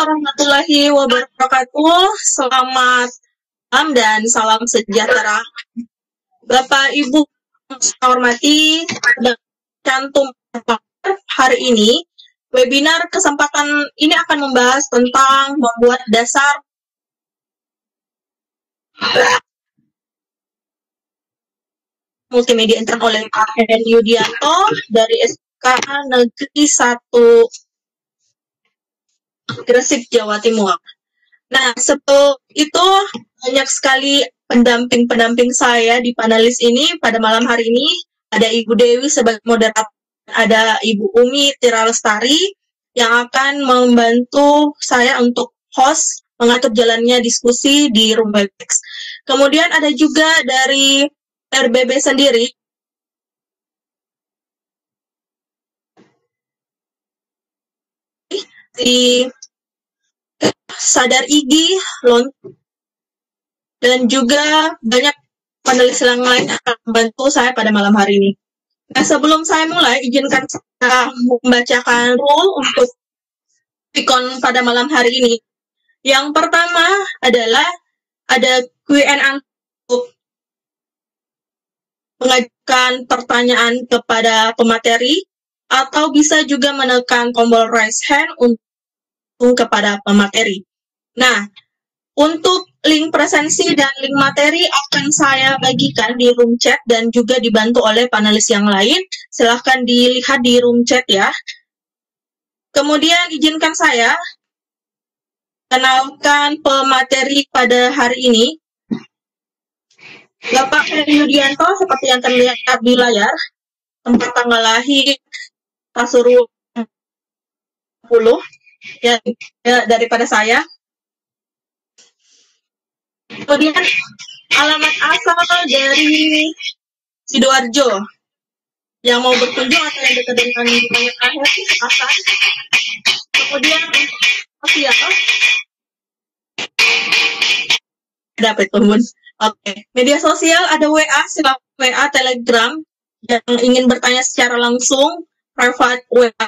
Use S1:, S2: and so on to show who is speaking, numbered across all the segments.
S1: warahmatullahi wabarakatuh. Selamat malam dan salam sejahtera. Bapak Ibu saya hormati, cantum hari ini webinar kesempatan ini akan membahas tentang membuat dasar multimedia intern oleh Pak Heri Yudianto dari SK Negeri 1 Gresik, Jawa Timur. Nah, sebelum itu banyak sekali pendamping-pendamping saya di panelis ini pada malam hari ini. Ada Ibu Dewi sebagai moderator, ada Ibu Umi Tira Lestari yang akan membantu saya untuk host mengatur jalannya diskusi di room Webex. Kemudian ada juga dari RBB sendiri, di Sadar Igi, dan juga banyak panelis yang lain akan membantu saya pada malam hari ini. Nah, sebelum saya mulai, izinkan saya membacakan rule untuk Vicon pada malam hari ini. Yang pertama adalah ada Q&A untuk mengajukan pertanyaan kepada pemateri, atau bisa juga menekan tombol raise hand untuk kepada pemateri. Nah, untuk link presensi dan link materi akan saya bagikan di room chat dan juga dibantu oleh panelis yang lain. Silahkan dilihat di room chat ya. Kemudian izinkan saya kenalkan pemateri pada hari ini. Bapak Heri Yudianto seperti yang terlihat di layar, tempat tanggal lahir Pasuruan 10 ya, daripada saya. Kemudian alamat asal dari Sidoarjo. Yang mau berkunjung atau yang dekat dengan banyak akhir asal. Kemudian sosial. Dapat teman. Oke. Media sosial ada WA, silakan WA, Telegram. Yang ingin bertanya secara langsung, private WA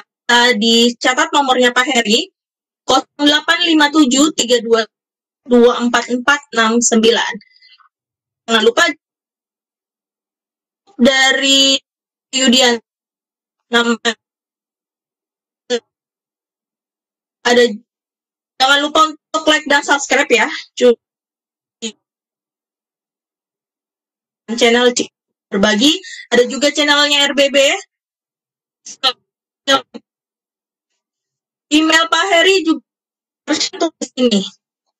S1: dicatat nomornya Pak Heri 0857322449. Jangan lupa dari Yudian nama ada, jangan lupa untuk like dan subscribe ya. Channel berbagi, ada juga channelnya RBB. Email Pak Heri juga tercantum di sini.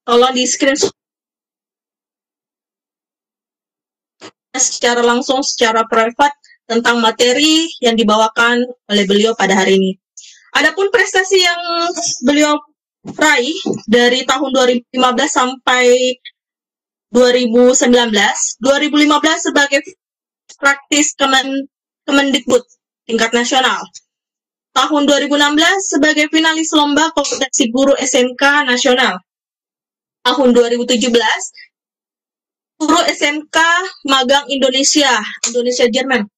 S1: Tolong di screenshot secara langsung, secara private tentang materi yang dibawakan oleh beliau pada hari ini. Adapun prestasi yang beliau raih dari tahun 2015 sampai 2019, 2015 sebagai praktis Kemendikbud tingkat nasional. Tahun 2016 sebagai finalis lomba kompetisi guru SMK nasional. Tahun 2017 guru SMK magang Indonesia Jerman.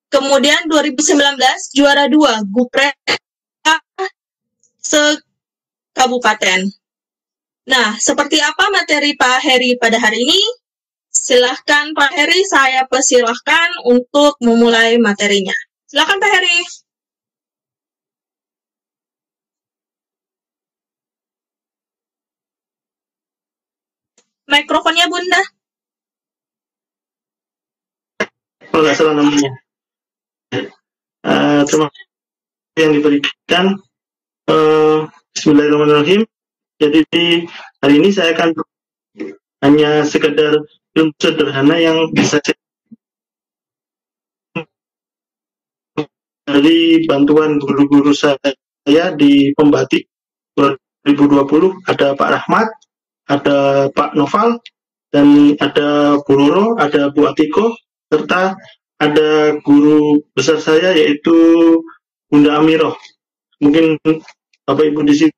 S1: Kemudian 2019 juara 2 Gupre se-kabupaten. Nah, seperti apa materi Pak Heri pada hari ini? Silahkan Pak Heri, saya persilahkan untuk memulai materinya. Silahkan Pak Heri. Mikrofonnya Bunda.
S2: Oh, nggak salah namanya. Terima kasih yang diberikan. Bismillahirrahmanirrahim. Jadi hari ini saya akan hanya sekedar ilmu sederhana yang bisa dari bantuan guru-guru saya di Pembatik 2020. Ada Pak Rahmat, ada Pak Noval, dan ada Bu Roro, ada Bu Atiko, serta ada guru besar saya yaitu Bunda Amiroh. Mungkin Bapak Ibu di sini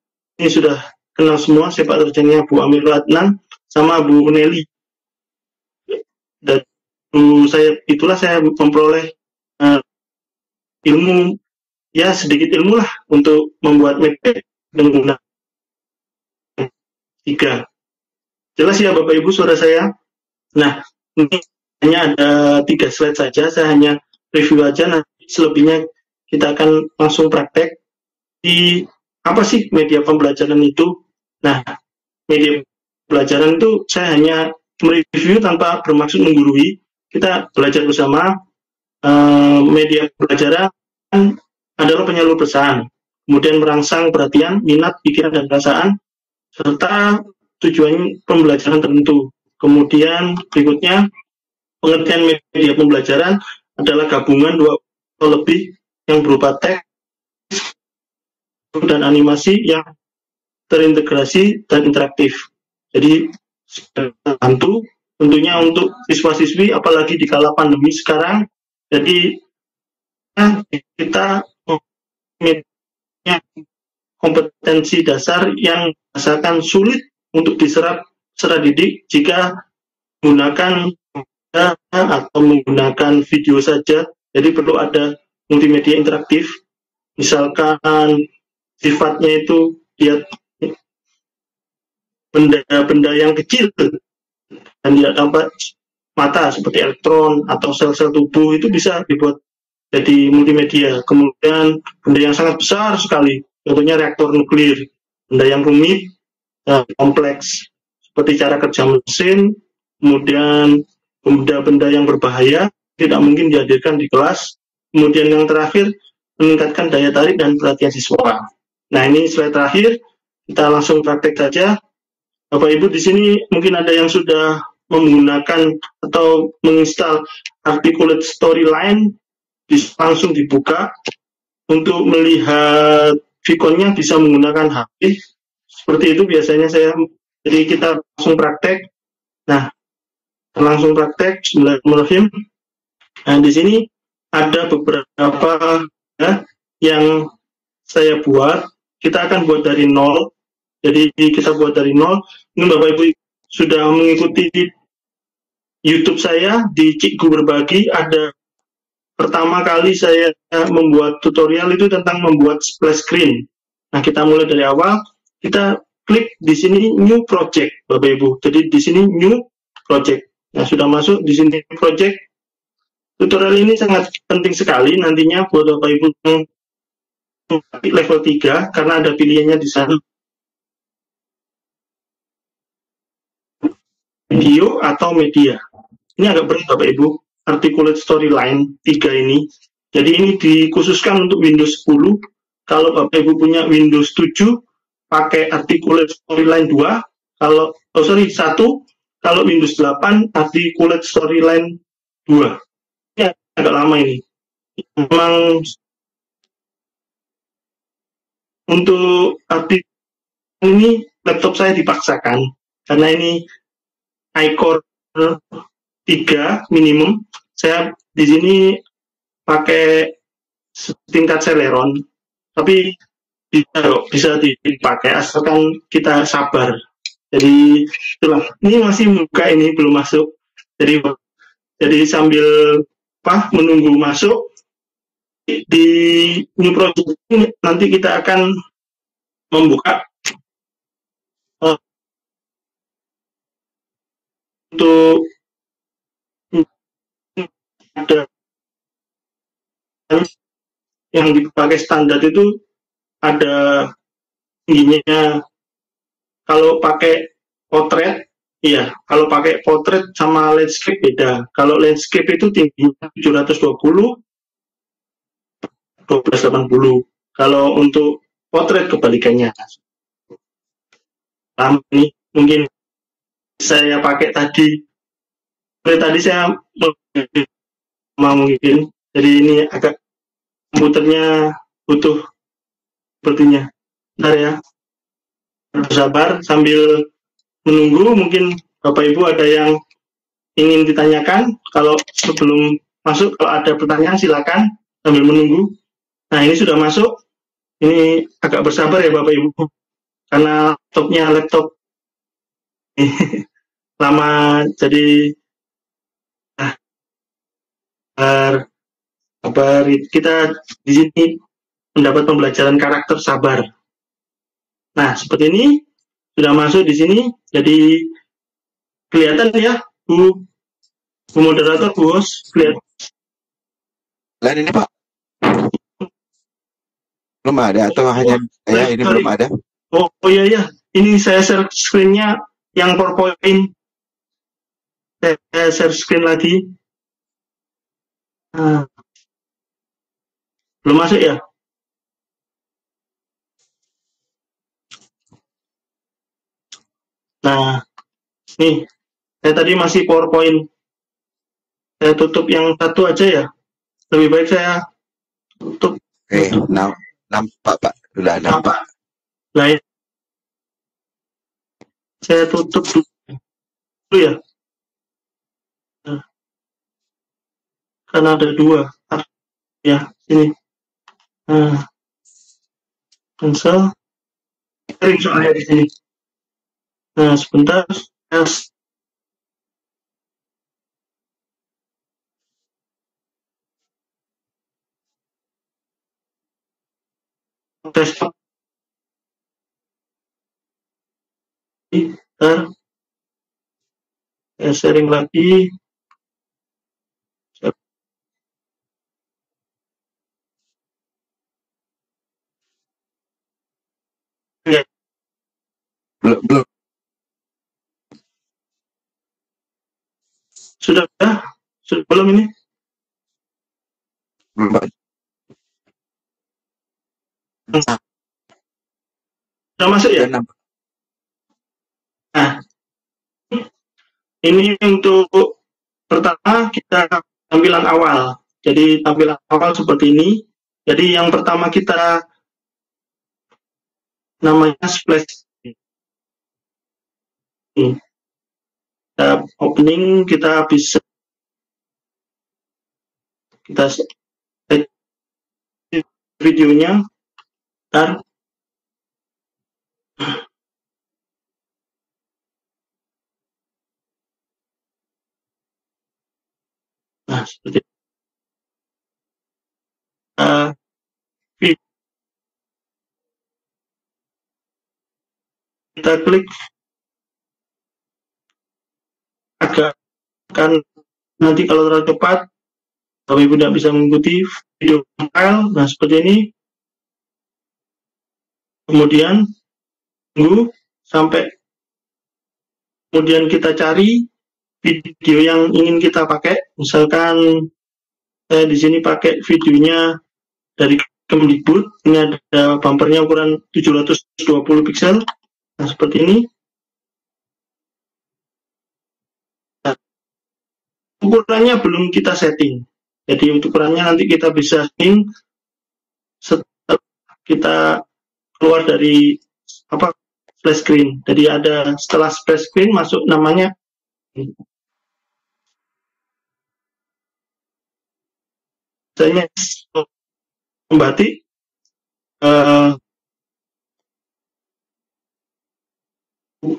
S2: sudah kenal semua sepak terjangnya Bu Amirul Adnan sama Bu Nelly. Dan itulah saya memperoleh ilmu, ya sedikit ilmu lah untuk membuat media dengan tiga. Jelas ya Bapak Ibu suara saya? Nah, ini hanya ada 3 slide saja, saya hanya review aja, nanti selebihnya kita akan langsung praktek di apa sih media pembelajaran itu. Nah, media pembelajaran itu saya hanya mereview tanpa bermaksud menggurui, kita belajar bersama. Media pembelajaran adalah penyalur pesan, kemudian merangsang perhatian, minat, pikiran, dan perasaan, serta tujuan pembelajaran tertentu. Kemudian berikutnya, pengertian media pembelajaran adalah gabungan dua atau lebih yang berupa teks dan animasi yang terintegrasi dan interaktif. Jadi bantu tentunya untuk siswa-siswi, apalagi di kala pandemi sekarang. Jadi kita punya kompetensi dasar yang rasakan sulit untuk diserap secara didik jika menggunakan atau menggunakan video saja. Jadi perlu ada multimedia interaktif, misalkan sifatnya itu lihat benda-benda yang kecil dan tidak tampak mata seperti elektron atau sel-sel tubuh, itu bisa dibuat jadi multimedia. Kemudian benda yang sangat besar sekali, contohnya reaktor nuklir, benda yang rumit dan kompleks seperti cara kerja mesin, kemudian benda-benda yang berbahaya tidak mungkin dihadirkan di kelas. Kemudian yang terakhir, meningkatkan daya tarik dan perhatian siswa. Nah, ini slide terakhir, kita langsung praktek saja. Bapak Ibu di sini mungkin ada yang sudah menggunakan atau menginstal Articulate Storyline, bisa langsung dibuka. Untuk melihat Vicon-nya bisa menggunakan HP. Seperti itu biasanya saya. Jadi kita langsung praktek. Nah, langsung praktek. Bismillahirrahmanirrahim. Nah, di sini ada beberapa ya, yang saya buat. Kita akan buat dari nol. Jadi kita buat dari nol. Ini Bapak Ibu sudah mengikuti YouTube saya di Cikgu Berbagi. Ada pertama kali saya membuat tutorial itu tentang membuat splash screen. Nah, kita mulai dari awal. Kita klik di sini New Project, Bapak Ibu. Jadi di sini New Project. Nah, sudah masuk di sini Project. Tutorial ini sangat penting sekali nantinya buat Bapak Ibu level 3 karena ada pilihannya di sana. Video atau media. Ini agak berat Bapak Ibu. Articulate Storyline 3 ini. Jadi ini dikhususkan untuk Windows 10. Kalau Bapak Ibu punya Windows 7, pakai Articulate Storyline 2. Kalau 1. Kalau Windows 8, Articulate Storyline 2. Ini agak lama ini. Memang untuk artikel ini laptop saya dipaksakan karena ini iCore 3 minimum. Saya di sini pakai tingkat Celeron, tapi bisa dipakai asalkan kita sabar. Jadi itulah, ini masih buka, ini belum masuk. Jadi sambil menunggu masuk di new project ini, nanti kita akan membuka untuk ada yang dipakai standar itu ada tingginya. Kalau pakai potret, iya, kalau pakai potret sama landscape beda. Kalau landscape itu tingginya 720, 1280. Kalau untuk potret kebalikannya. Ini mungkin saya pakai tadi. Tadi saya mungkin, jadi ini agak komputernya butuh sepertinya. Bentar ya, bersabar sambil menunggu. Mungkin Bapak Ibu ada yang ingin ditanyakan. Kalau sebelum masuk, kalau ada pertanyaan silakan sambil menunggu. Nah, ini sudah masuk. Ini agak bersabar ya Bapak Ibu, karena laptop lama, jadi Sabar, kita di sini mendapat pembelajaran karakter sabar. Nah, seperti ini sudah masuk di sini. Jadi kelihatan ya, Bu moderator, Bu host, kelihatan.
S3: Lain ini Pak, belum ada atau hanya saya ini belum ada?
S2: Oh iya, ini saya share screen-nya yang PowerPoint. Saya share screen lagi. Belum masuk ya? Nah, nih, saya tadi masih PowerPoint. Saya tutup yang satu aja ya. Lebih baik saya tutup.
S3: Oke, nampak Pak, sudah nampak.
S2: Nah, saya tutup dulu ya. Nah, karena ada dua. Ya, sini. Nah, cancel. Sharing soalnya di sini. Nah, sebentar. Tes. Bentar. Saya sharing lagi. Ya.
S3: Belum.
S2: Sudah belum ini?
S3: Belum Pak.
S2: Sudah masuk ya? Nah, ini untuk pertama kita tampilan awal. Jadi tampilan awal seperti ini. Jadi yang pertama kita namanya splash. Kita opening, kita bisa kita videonya. Ntar. Nah, seperti kita klik agak kan nanti kalau terlalu cepat Bapak Ibu tidak bisa mengikuti video file. Nah, seperti ini. Kemudian tunggu sampai kemudian kita cari video yang ingin kita pakai. Misalkan saya di sini pakai videonya dari Kemdikbud. Ini ada bumpernya ukuran 720 pixel. Nah, seperti ini. Nah, ukurannya belum kita setting. Jadi untuk ukurannya nanti kita bisa setting setelah kita keluar dari splash screen. Jadi ada setelah splash screen masuk namanya misalnya membatik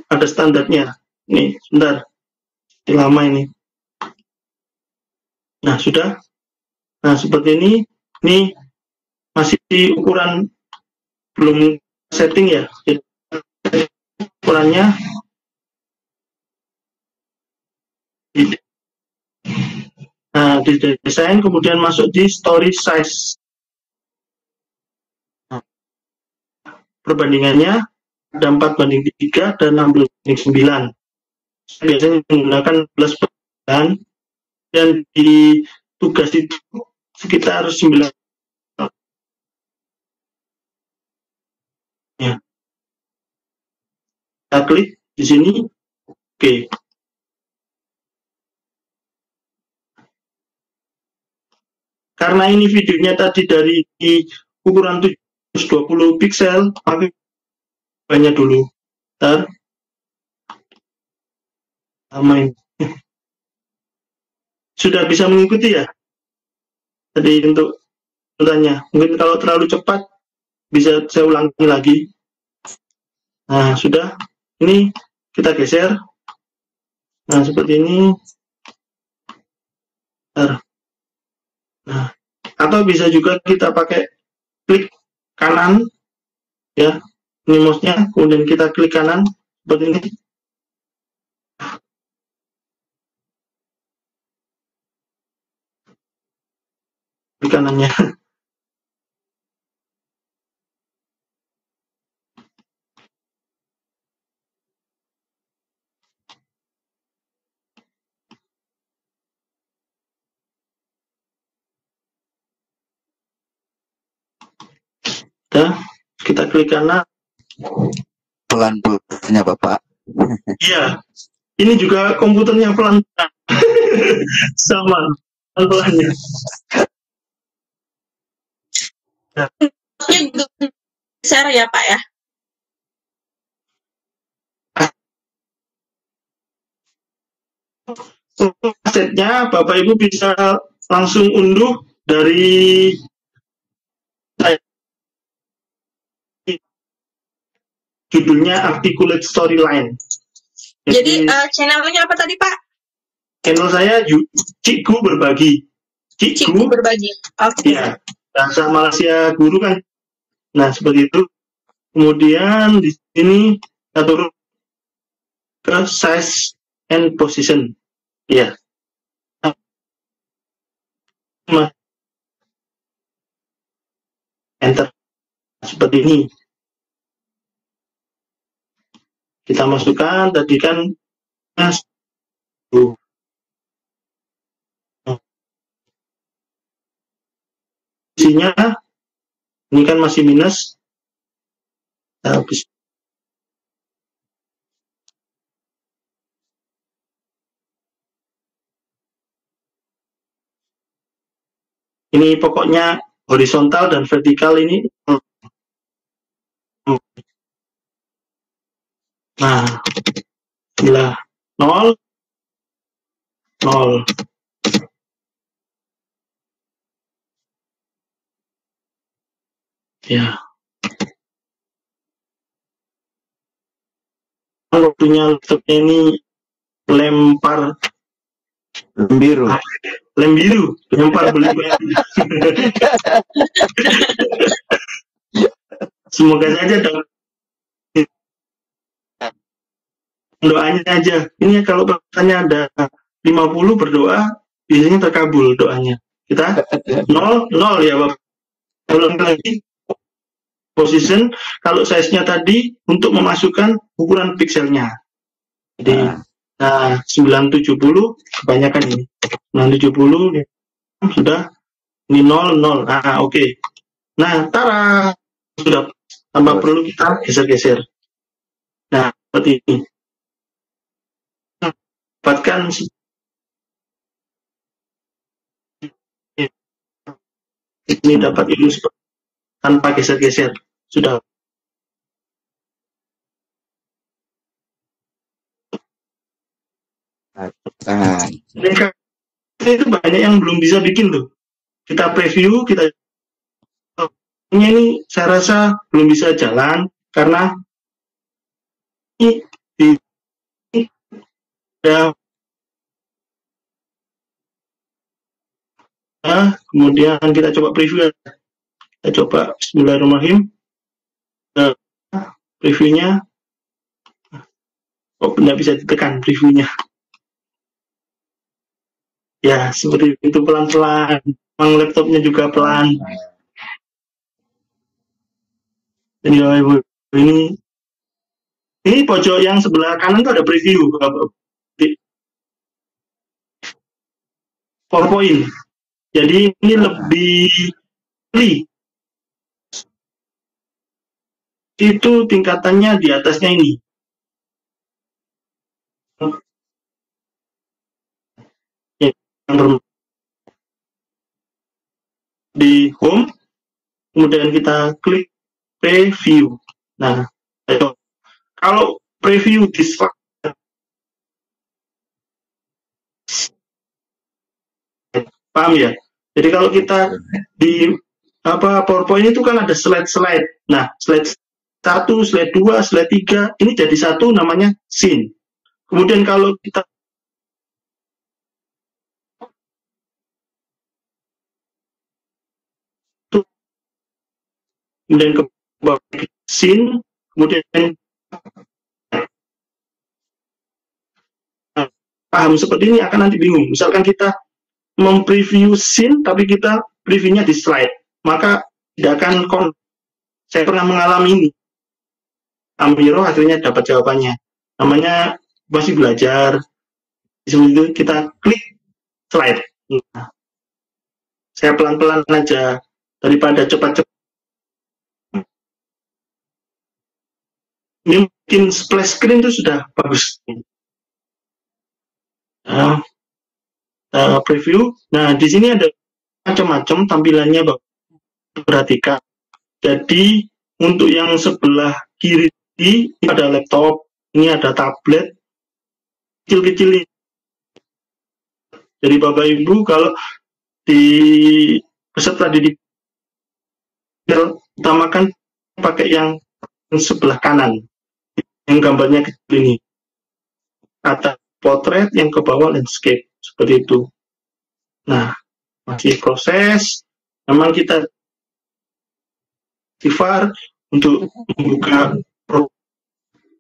S2: ada standarnya. Nih, sebentar. Lama ini. Nah, sudah. Nah, seperti ini. Ini masih di ukuran belum setting ya. Jadi, ukurannya nah, di desain kemudian masuk di story size. Nah, perbandingannya ada 4:3 dan 16:9. Biasanya menggunakan 11/9 dan di tugas itu sekitar 9. Ya. Kita klik di sini. Oke. Karena ini videonya tadi dari ukuran 720 pixel, maka banyak dulu. Bentar. Main. Sudah bisa mengikuti ya? Tadi untuk tanya. Mungkin kalau terlalu cepat bisa saya ulangi lagi. Nah, sudah. Ini kita geser. Nah, seperti ini. Bentar. Nah, atau bisa juga kita pakai klik kanan ya, ini mouse-nya, kemudian kita klik kanan seperti ini. Klik kanannya. Nah, kita klik kanan.
S3: Pelan punya Bapak.
S2: Iya, ini juga komputernya pelan. Sama pelan-pelannya.
S1: Ini juga share ya Pak ya.
S2: Asetnya Bapak Ibu bisa langsung unduh dari judulnya Articulate Storyline.
S1: Jadi channelnya apa tadi Pak?
S2: Channel saya Cikgu Berbagi.
S1: Cikgu Berbagi. Oke.
S2: Ya, bahasa Malaysia Guru kan. Nah, seperti itu. Kemudian di sini kita turun ke size and position. Ya. Enter. Seperti ini. Kita masukkan tadi kan isinya ini kan masih minus. Habis ini pokoknya horizontal dan vertikal ini. Nah, bila 0 0 ya. Waktunya laptopnya ini lempar
S3: Biru.
S2: lem biru, lempar beli. Semoga saja dong. Doanya aja. Ini kalau katanya ada 50 berdoa, biasanya terkabul doanya. Kita 0 0 ya Bapak. Ulang lagi. Position, kalau size-nya tadi untuk memasukkan ukuran pikselnya. Jadi, nah 970 kebanyakan ini. 970 sudah ini 0 0. Nah, oke. Nah, tara sudah, tanpa perlu kita geser-geser. Nah, seperti ini. Dapatkan ini dapat ilus tanpa geser-geser. Sudah. Itu banyak yang belum bisa bikin tuh. Kita preview, kita ini saya rasa belum bisa jalan karena ini ya. Nah, kemudian kita coba preview. Kita coba Bismillahirrahmanirrahim. Previewnya kok tidak bisa ditekan previewnya. Ya, seperti itu pelan-pelan. Memang laptopnya juga pelan. Jadi ini pojok yang sebelah kanan itu ada preview. PowerPoint. Jadi ini lebih free. Itu tingkatannya di atasnya ini. Di home, kemudian kita klik preview. Nah, kalau preview di slide, paham ya? Jadi kalau kita di PowerPoint itu kan ada slide-slide. Nah, slide 1, slide 2, slide 3, ini jadi satu namanya scene. Kemudian kalau kita kemudian ke bawah scene, kemudian paham seperti ini akan nanti bingung. Misalkan kita mempreview scene tapi kita previewnya di slide, maka tidak akan saya pernah mengalami ini. Amiro akhirnya dapat jawabannya. Namanya masih belajar. Seperti itu kita klik slide. Nah, saya pelan-pelan aja daripada cepat-cepat. Ini mungkin splash screen itu sudah bagus. Preview. Nah, di sini ada macam-macam tampilannya, Bapak. Perhatikan. Jadi untuk yang sebelah kiri ini ada laptop, ini ada tablet, kecil-kecil ini. Jadi Bapak Ibu kalau di peserta didik utamakan pakai yang sebelah kanan, yang gambarnya kecil ini. Atas potret, yang ke bawah landscape, seperti itu. Nah, masih proses. Memang kita aktifar untuk membuka program.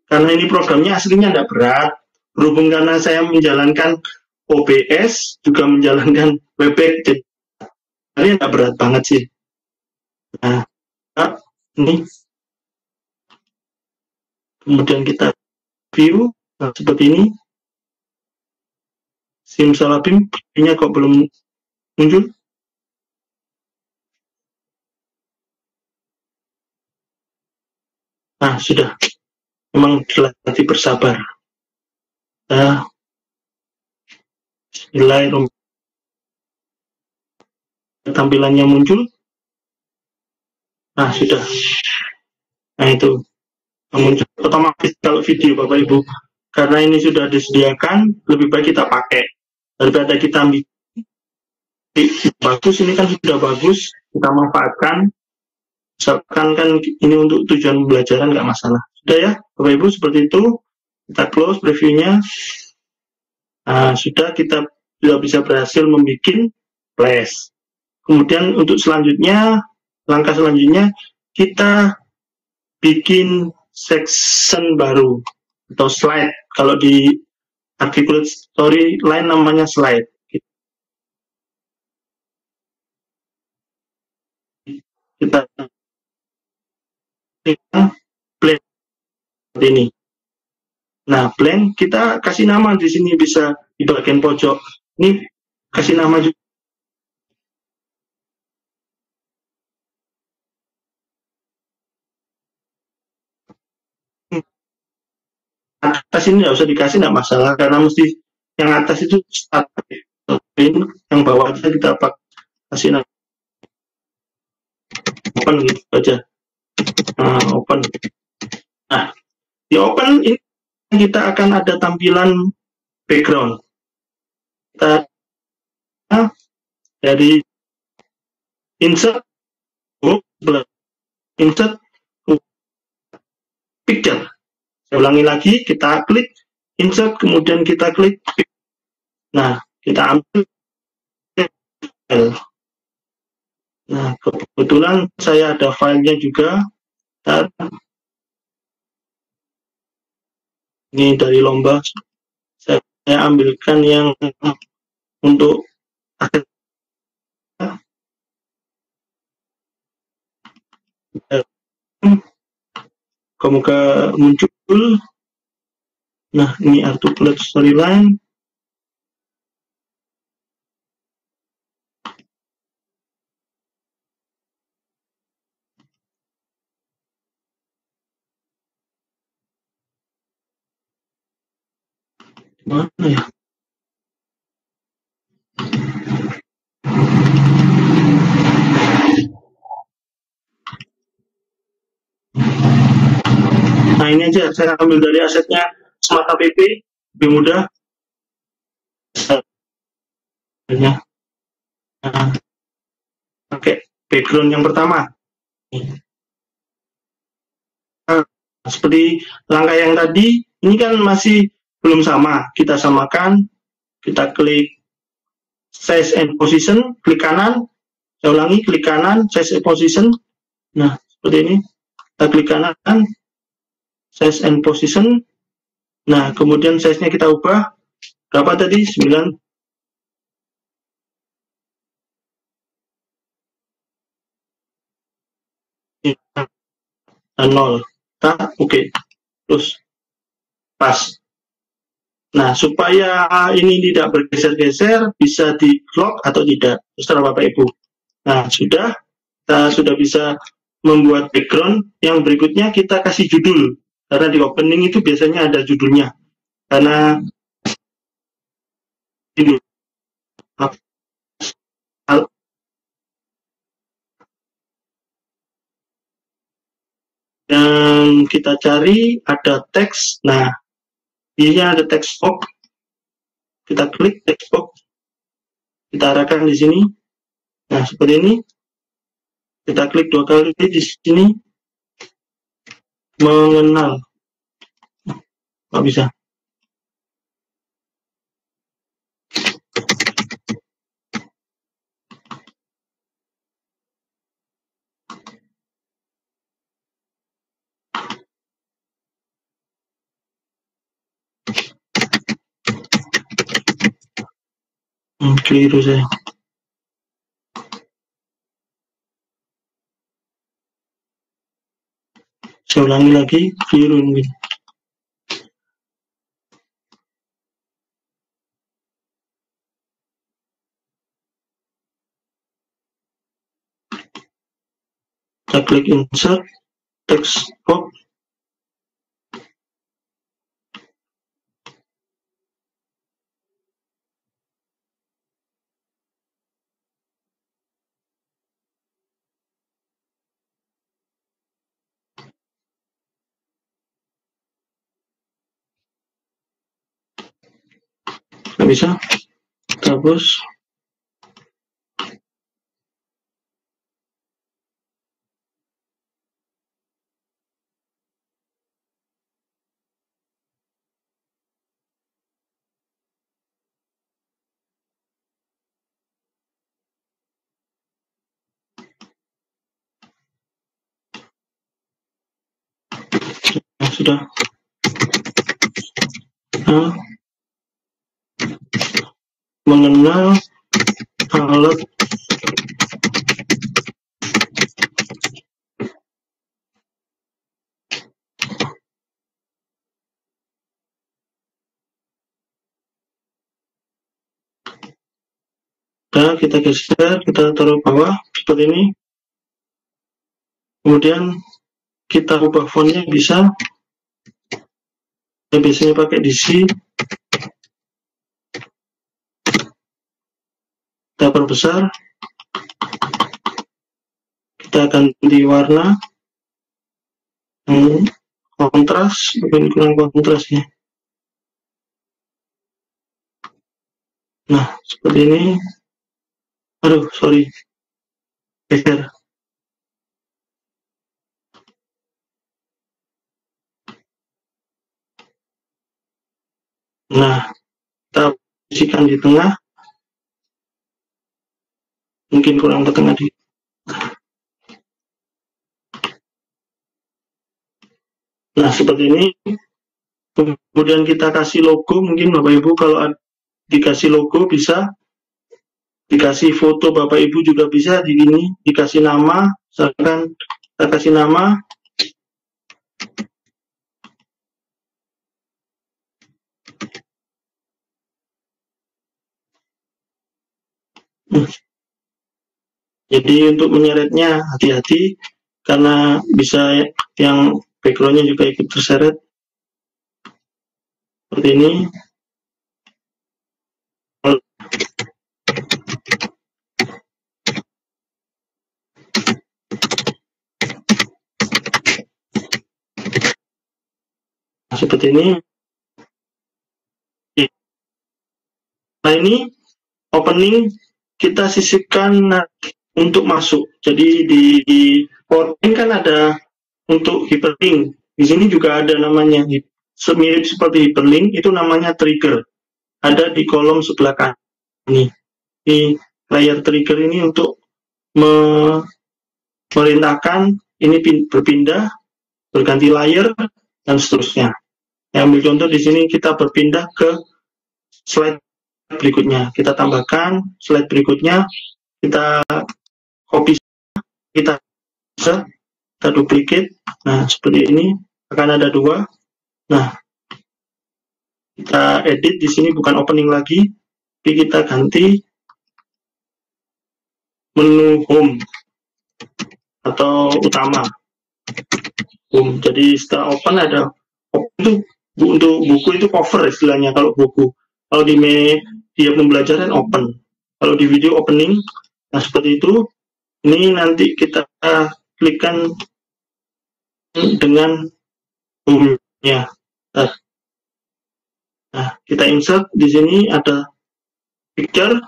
S2: Karena ini programnya aslinya tidak berat. Berhubung karena saya menjalankan OBS, juga menjalankan Webex, jadi ini tidak berat banget sih. Nah, ini. Kemudian kita view, nah, seperti ini. Simsalabim, ini kok belum muncul. Nah, sudah. Memang dilatih bersabar. Nah, Bismillahirrahmanirrahim. Tampilannya muncul. Nah, sudah. Nah, itu. Muncul otomatis kalau video, Bapak Ibu. Karena ini sudah disediakan, lebih baik kita pakai. Daripada kita ambil. Bagus, ini kan sudah bagus. Kita manfaatkan. Misalkan kan ini untuk tujuan pembelajaran, nggak masalah. Sudah ya, Bapak Ibu, seperti itu. Kita close previewnya. Nah, sudah kita sudah bisa berhasil membuat flash. Kemudian untuk selanjutnya, langkah selanjutnya, kita bikin section baru atau slide. Kalau di Articulate Storyline namanya slide. Kita blank ini. Nah, blank kita kasih nama di sini, bisa di bagian pojok. Ini kasih nama juga. Atas ini nggak usah dikasih, nggak masalah, karena mesti yang atas itu start, yang bawah aja kita kasih nama open gitu aja. Nah, open. Nah, di open ini kita akan ada tampilan background. Kita dari insert picture. Saya ulangi lagi, kita klik insert, kemudian kita klik. Nah, kita ambil. Nah, kebetulan saya ada filenya juga. Ini dari lomba. Saya ambilkan yang untuk semoga muncul. Nah, ini Articulate Storyline. Mana ya? Nah, ini aja saya ambil dari asetnya Smata PP, lebih mudah. Nah, pakai background yang pertama. Nah, seperti langkah yang tadi, ini kan masih belum sama. Kita samakan, kita klik size and position, klik kanan. Saya ulangi, klik kanan, size and position. Nah, seperti ini. Kita klik kanan, size and position. Nah, kemudian size-nya kita ubah. Berapa tadi? 9. Dan 0. Oke. Terus pas. Nah, supaya ini tidak bergeser-geser, bisa di lock atau tidak, terserah Bapak Ibu. Nah, kita sudah bisa membuat background. Yang berikutnya kita kasih judul, karena di opening itu biasanya ada judulnya. Karena ini yang kita cari ada teks. Nah, ini ada text box. Kita klik text box, kita arahkan di sini. Nah, seperti ini. Kita klik 2 kali di sini. Mengenal. Nggak bisa. Keliru saya. Saya ulangi lagi, keliru mungkin. Kita klik insert, text box. Nggak bisa. Terus. Nah, sudah. Nah, mengenal alat nah, kita geser, kita taruh bawah seperti ini. Kemudian kita ubah fontnya bisa. Yang biasanya pakai DC. Kita perbesar. Kita ganti warna. Kontras, mungkin kurang kontras ya. Nah, seperti ini. Aduh, sorry. Geser. Nah, kita posisikan di tengah. Mungkin kurang ke tengah di. Nah, seperti ini. Kemudian kita kasih logo. Mungkin Bapak Ibu kalau dikasih logo bisa. Dikasih foto Bapak Ibu juga bisa di sini. Dikasih nama. Misalkan kita kasih nama. Jadi untuk menyeretnya hati-hati karena bisa yang backgroundnya juga ikut terseret seperti ini. Seperti ini. Nah, ini opening kita sisipkan untuk masuk. Jadi di PowerPoint kan ada untuk hyperlink. Di sini juga ada namanya, mirip seperti hyperlink, itu namanya trigger. Ada di kolom sebelah kanan. Ini di layar trigger ini untuk memerintahkan ini berpindah, berganti layar, dan seterusnya. Yang ambil contoh di sini kita berpindah ke slide berikutnya. Kita tambahkan slide berikutnya, kita copy, kita bisa, kita duplicate. Nah, seperti ini akan ada 2. Nah, kita edit di sini bukan opening lagi, tapi kita ganti menu home atau utama. Home. Jadi setelah open ada open itu untuk buku itu cover istilahnya kalau buku. Kalau di media pembelajaran open. Kalau di video opening, nah seperti itu. Ini nanti kita klikkan dengan home-nya. Nah, kita insert di sini ada picture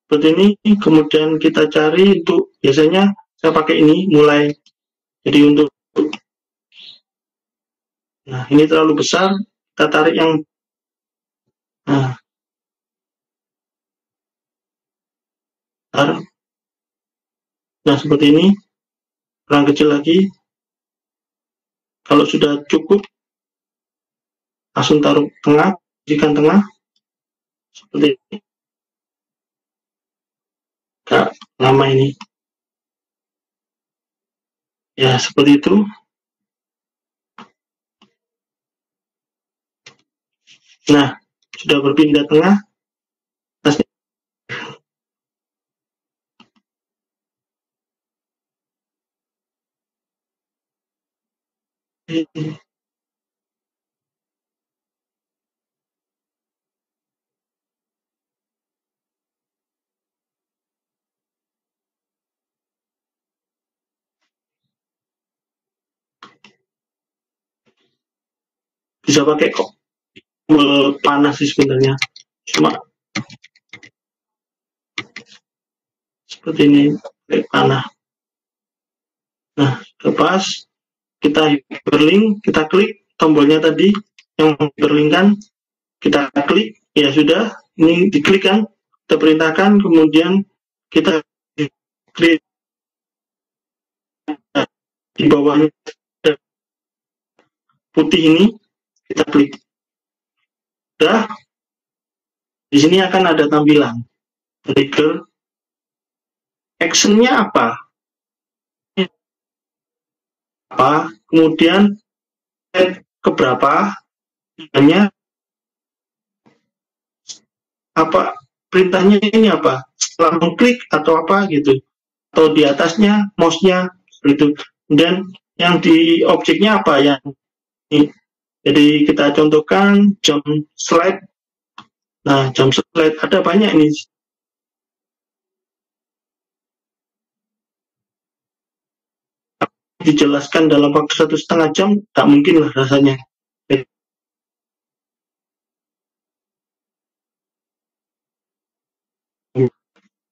S2: seperti ini. Kemudian kita cari untuk, biasanya saya pakai ini mulai. Jadi untuk, nah ini terlalu besar, kita tarik yang, nah seperti ini, kurang kecil lagi. Kalau sudah cukup, langsung taruh tengah, jadikan tengah, seperti ini. Agak lama ini. Ya, seperti itu. Nah, sudah berpindah tengah. Bisa pakai kok panas sih sebenarnya, cuma seperti ini pakai panah. Nah, lepas kita hyperlink, kita klik tombolnya tadi yang hyperlinkkan, kita klik, ya sudah, ini diklik kan, kita perintahkan, kemudian kita klik di bawahnya putih ini, kita klik. Sudah, di sini akan ada tampilan trigger, actionnya apa, kemudian keberapa, hanya apa, perintahnya ini apa, setelah mengklik atau apa gitu, atau di atasnya mouse-nya itu. Kemudian yang di objeknya apa yang ini. Jadi kita contohkan jump slide. Nah, jump slide ada banyak ini. Dijelaskan dalam waktu 1,5 jam, tak mungkin lah rasanya.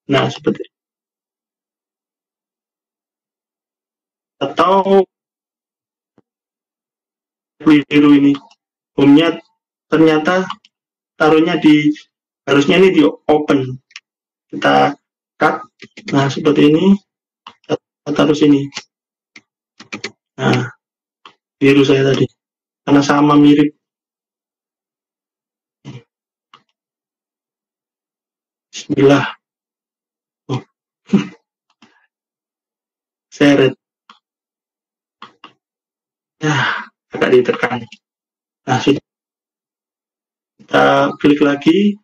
S2: Nah, seperti atau biru ini, home-nya ternyata taruhnya di, harusnya ini di open. Kita cut. Nah, seperti ini, kita taruh sini. Nah, biru saya tadi, karena sama mirip. Bismillah. Oh. Seret. Ya, agak ditekan. Nah, sudah. Kita klik lagi.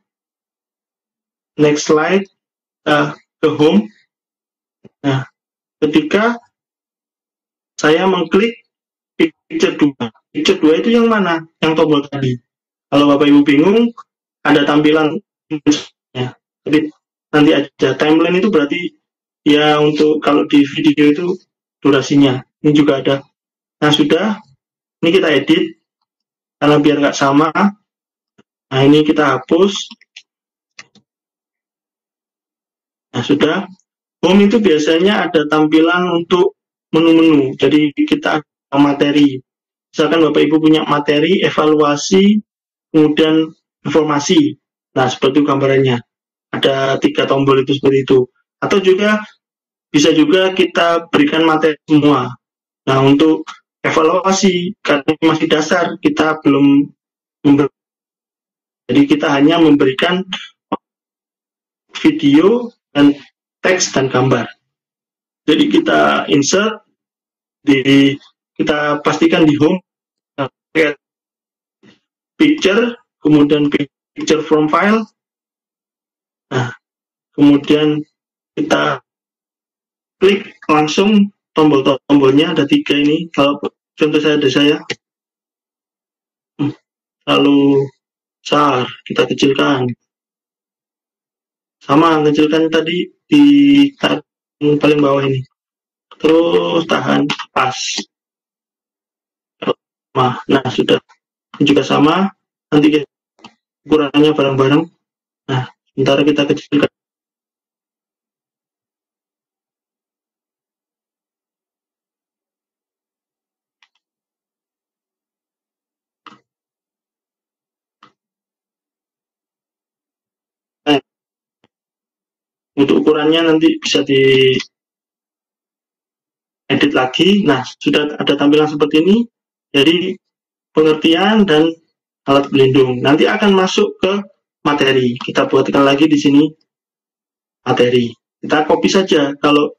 S2: Next slide. Ke home. Nah, ketika saya mengklik picture 2. Picture 2 itu yang mana? Yang tombol tadi. Kalau Bapak Ibu bingung, ada tampilan ya. Tapi nanti aja. Timeline itu berarti ya untuk kalau di video itu durasinya. Ini juga ada. Nah, sudah. Ini kita edit. Karena biar nggak sama. Nah, ini kita hapus. Nah, sudah. Home itu biasanya ada tampilan untuk menu-menu. Jadi kita ada materi. Misalkan Bapak Ibu punya materi, evaluasi, kemudian informasi. Nah, seperti itu gambarannya. Ada 3 tombol itu seperti itu. Atau juga bisa juga kita berikan materi semua. Nah, untuk evaluasi, karena masih dasar, kita belum memberi. Jadi kita hanya memberikan video dan teks dan gambar. Jadi kita insert, kita pastikan di home, picture, kemudian picture from file. Nah, kemudian kita klik langsung tombol-tombolnya, ada 3 ini. Kalau contoh ada saya, lalu besar, kita kecilkan. Sama, kecilkan tadi di yang paling bawah ini. Terus tahan, pas. Nah, sudah. Ini juga sama, nanti ukurannya bareng-bareng. Nah, sementara kita kecilkan. Nah, untuk ukurannya nanti bisa di edit lagi. Nah, sudah ada tampilan seperti ini. Jadi pengertian dan alat pelindung. Nanti akan masuk ke materi. Kita buatkan lagi di sini materi. Kita copy saja. Kalau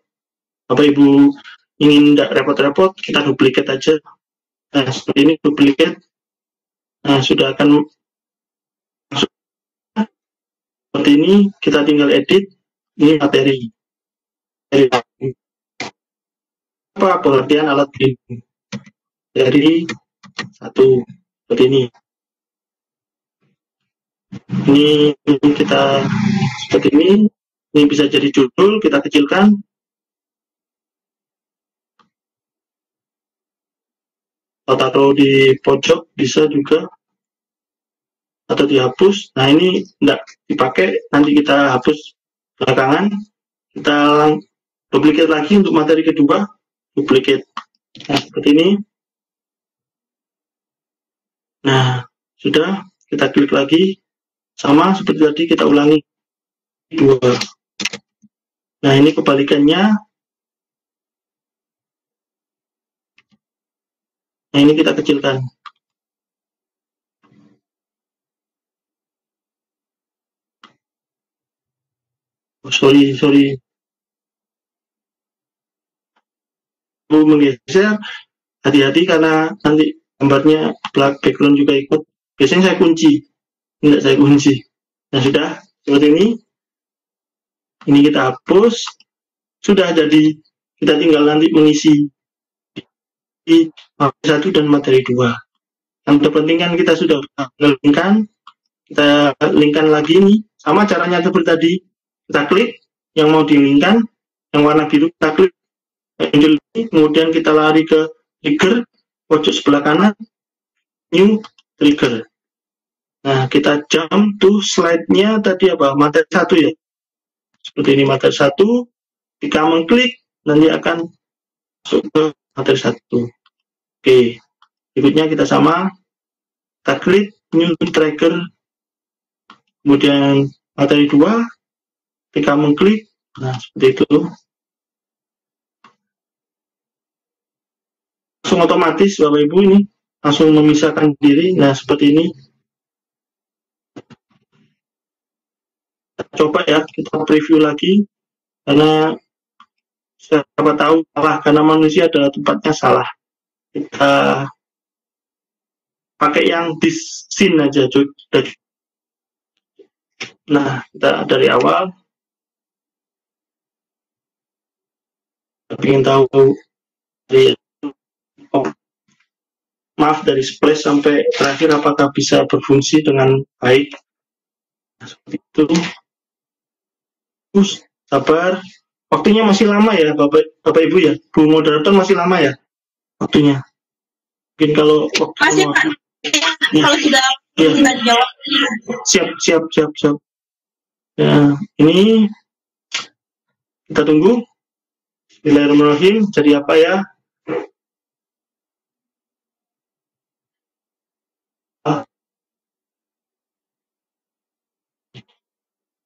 S2: Bapak Ibu ingin tidak repot-repot, kita duplikat aja. Nah, seperti ini duplikat. Nah, sudah akan masuk. Seperti ini, kita tinggal edit. Ini materi. Apa pengertian alat pelindung? Dari 1 seperti ini. Ini kita seperti ini. Ini bisa jadi judul, kita kecilkan. Atau taruh di pojok bisa juga. Atau dihapus. Nah, ini tidak dipakai, nanti kita hapus belakangan. Kita duplikat lagi untuk materi kedua. Duplikat. Nah, seperti ini. Nah, sudah. Kita klik lagi. Sama seperti tadi, kita ulangi 2. Nah, ini kebalikannya. Nah, ini kita kecilkan. Oh, sorry. Menggeser, hati-hati karena nanti gambarnya background juga ikut. Biasanya saya kunci. Tidak saya kunci. Nah, sudah seperti ini. Ini kita hapus. Sudah, jadi kita tinggal nanti mengisi di materi 1 dan materi 2. Yang terpenting kan kita sudah linkkan. Kita linkkan lagi nih. Sama caranya seperti tadi. Kita klik yang mau dilingkan, yang warna biru kita klik. Kemudian kita lari ke trigger, pojok sebelah kanan, new trigger. Nah, kita jump to slide-nya tadi apa? Materi 1 ya. Seperti ini materi 1. Jika mengklik, nanti akan masuk ke materi 1. Oke. Berikutnya kita sama. Kita klik new trigger. Kemudian materi 2. Jika mengklik, nah seperti itu. Langsung otomatis Bapak Ibu ini langsung memisahkan diri. Nah, seperti ini. Coba ya, kita preview lagi, karena siapa tahu salah, karena manusia adalah tempatnya salah. Kita pakai yang this scene aja. Nah, kita dari awal kita ingin tahu dari dari splash sampai terakhir apakah bisa berfungsi dengan baik. Nah, seperti itu. Sabar, waktunya masih lama ya Bapak Ibu ya, Bu moderator masih lama ya waktunya. Mungkin kalau waktu
S1: masih Pak, ya. Kalau sudah ya. Kita jawab. Siap. Ya, ini kita tunggu. Bismillahirrahmanirrahim. Jadi apa ya?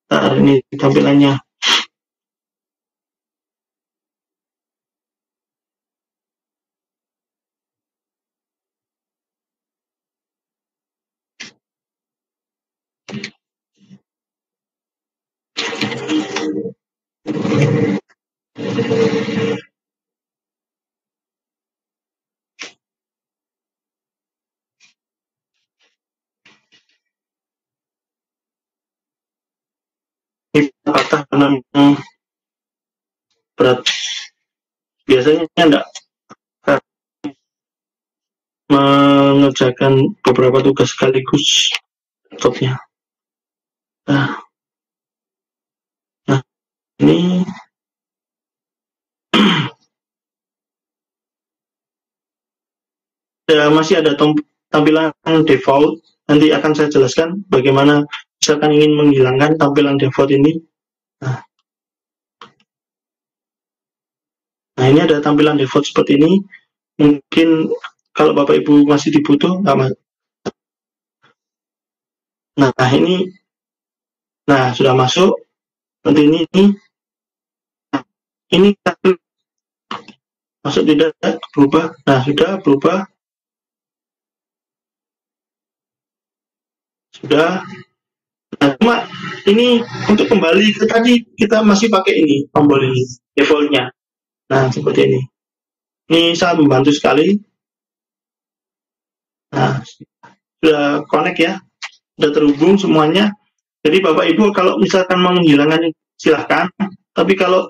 S1: Ini tampilannya.
S2: Ini patah karena berat. Biasanya enggak mengerjakan beberapa tugas sekaligus laptopnya. Nah, ini masih ada tampilan default. Nanti akan saya jelaskan bagaimana misalkan ingin menghilangkan tampilan default ini. Nah, ini ada tampilan default seperti ini. Mungkin kalau Bapak Ibu masih dibutuh, nah ini, nah sudah masuk. Nanti ini masuk tidak berubah. Nah, sudah berubah. Sudah. Nah, cuma ini untuk kembali ke tadi kita masih pakai ini tombol ini defaultnya. Nah, seperti ini. Ini sangat membantu sekali. Nah, sudah connect ya, sudah terhubung semuanya. Jadi Bapak Ibu kalau misalkan mau menghilangkan silahkan. Tapi kalau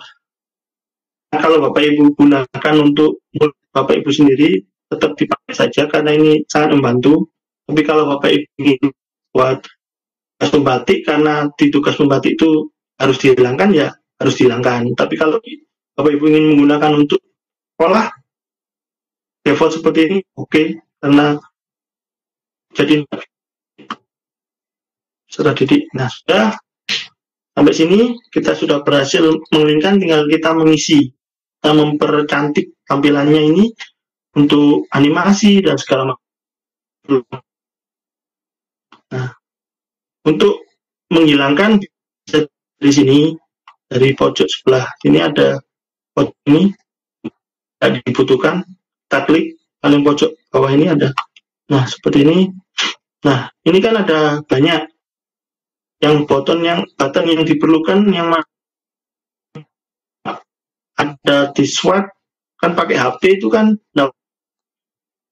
S2: Bapak Ibu gunakan untuk Bapak Ibu sendiri, tetap dipakai saja karena ini sangat membantu. Tapi kalau Bapak Ibu ingin buat tugas membatik, karena di tugas membatik itu harus dihilangkan, ya harus dihilangkan. Tapi kalau Bapak Ibu ingin menggunakan untuk sekolah, default seperti ini, oke, karena jadi sudah didik. Nah, sudah sampai sini kita sudah berhasil mengelingkan, tinggal kita mengisi, kita mempercantik tampilannya ini untuk animasi dan segala macam. Nah, untuk menghilangkan di sini dari pojok sebelah ini ada pojok ini tidak dibutuhkan, kita klik paling pojok bawah ini ada. Nah, seperti ini. Nah, ini kan ada banyak yang button yang diperlukan, yang ada di swipe kan pakai HP itu kan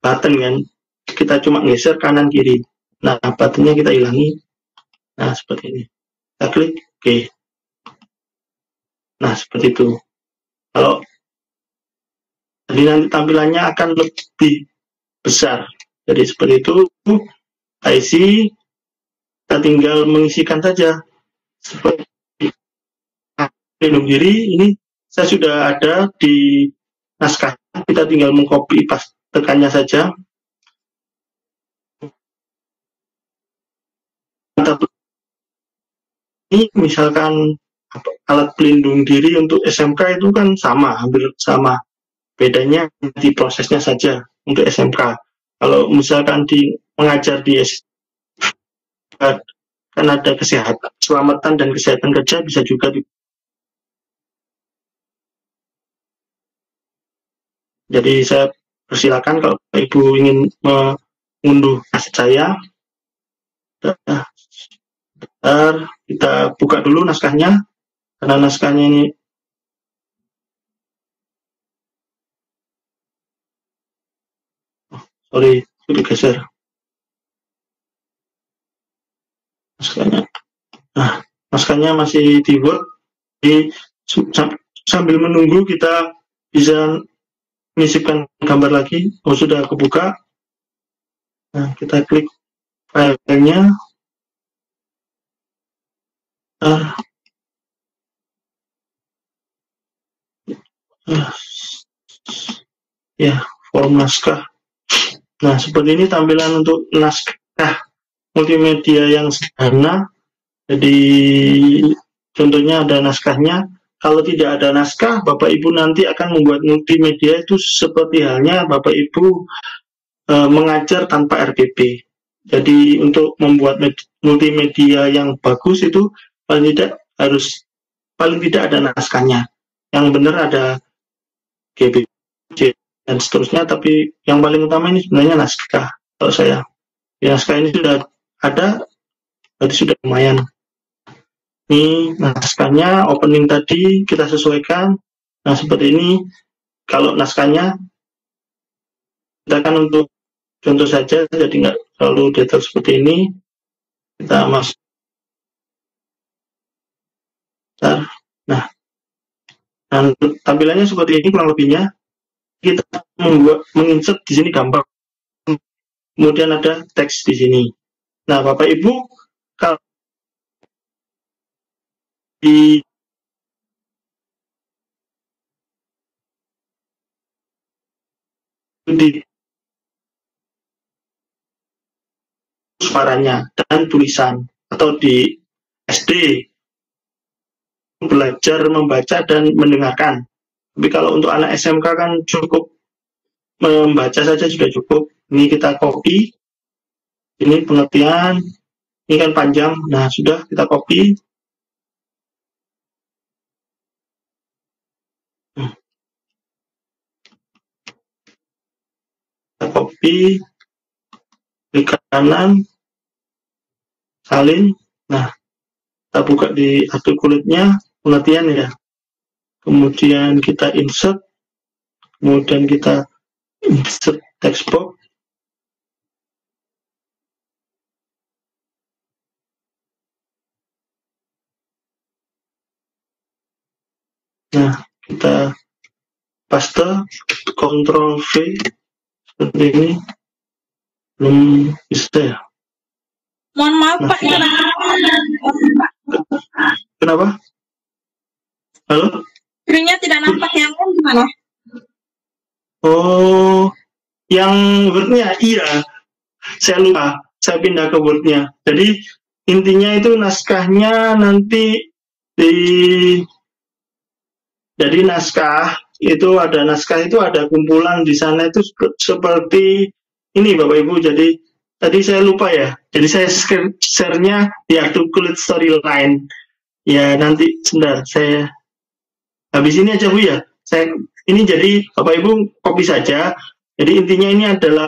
S2: button kan, kita cuma geser kanan kiri. Nah, buttonnya kita hilangi. Nah, seperti ini. Kita klik oke. Nah, seperti itu. Kalau jadi nanti tampilannya akan lebih besar. Jadi seperti itu. IC kita tinggal mengisikan saja. Seperti pelindung diri ini saya sudah ada di naskah. Kita tinggal mengcopy pastekannya saja. Ini misalkan alat pelindung diri untuk SMK itu kan sama, hampir sama. Bedanya di prosesnya saja untuk SMK. Kalau misalkan mengajar di SMK kan ada kesehatan, keselamatan dan kesehatan kerja bisa juga Jadi saya persilakan kalau Ibu ingin mengunduh aset saya. Kita buka dulu naskahnya, karena naskahnya ini sorry, itu geser naskahnya. Nah, naskahnya masih di Word. Jadi sambil menunggu kita bisa menyisipkan gambar lagi. Oh, sudah kebuka. Nah, kita klik filenya. Ya, form naskah. Nah, seperti ini tampilan untuk naskah multimedia yang sederhana. Jadi contohnya ada naskahnya. Kalau tidak ada naskah, Bapak Ibu nanti akan membuat multimedia itu seperti halnya Bapak Ibu mengajar tanpa RPP. Jadi untuk membuat multimedia yang bagus itu paling tidak ada naskahnya. Yang benar ada GBJ dan seterusnya, tapi yang paling utama ini sebenarnya naskah. Kalau saya, naskah ini sudah ada, berarti sudah lumayan. Ini naskahnya, opening tadi kita sesuaikan. Nah, seperti ini. Kalau naskahnya, kita kan untuk contoh saja, jadi nggak terlalu detail seperti ini. Kita masuk. Nah, tampilannya seperti ini kurang lebihnya. Kita menginsert di sini gambar. Kemudian ada teks di sini. Nah, Bapak Ibu, kalau di suaranya dan tulisan, atau di SD belajar membaca dan mendengarkan. Tapi kalau untuk anak SMK kan cukup membaca saja sudah cukup. Ini kita copy, ini pengertian, ini kan panjang. Nah, sudah kita copy. Kita copy, klik kanan, salin. Nah, kita buka di artikulate-nya, pengertian ya. Kemudian kita insert, kemudian kita insert text box. Nah, kita paste, Ctrl V, seperti ini. Belum bisa ya.
S1: Mohon maaf
S2: Nah,
S1: Pak,
S2: kenapa? Halo?
S1: screen-nya tidak nampak, yang lain gimana?
S2: Oh, yang Word-nya, iya. Saya lupa, saya pindah ke Word-nya. Jadi, intinya itu naskahnya nanti jadi naskah itu ada kumpulan di sana itu seperti ini Bapak Ibu. Jadi tadi saya lupa ya. Jadi saya share-nya di articulate storyline. Ya nanti sebentar saya habis ini aja Bu ya. Ini jadi Bapak Ibu copy saja. Jadi intinya ini adalah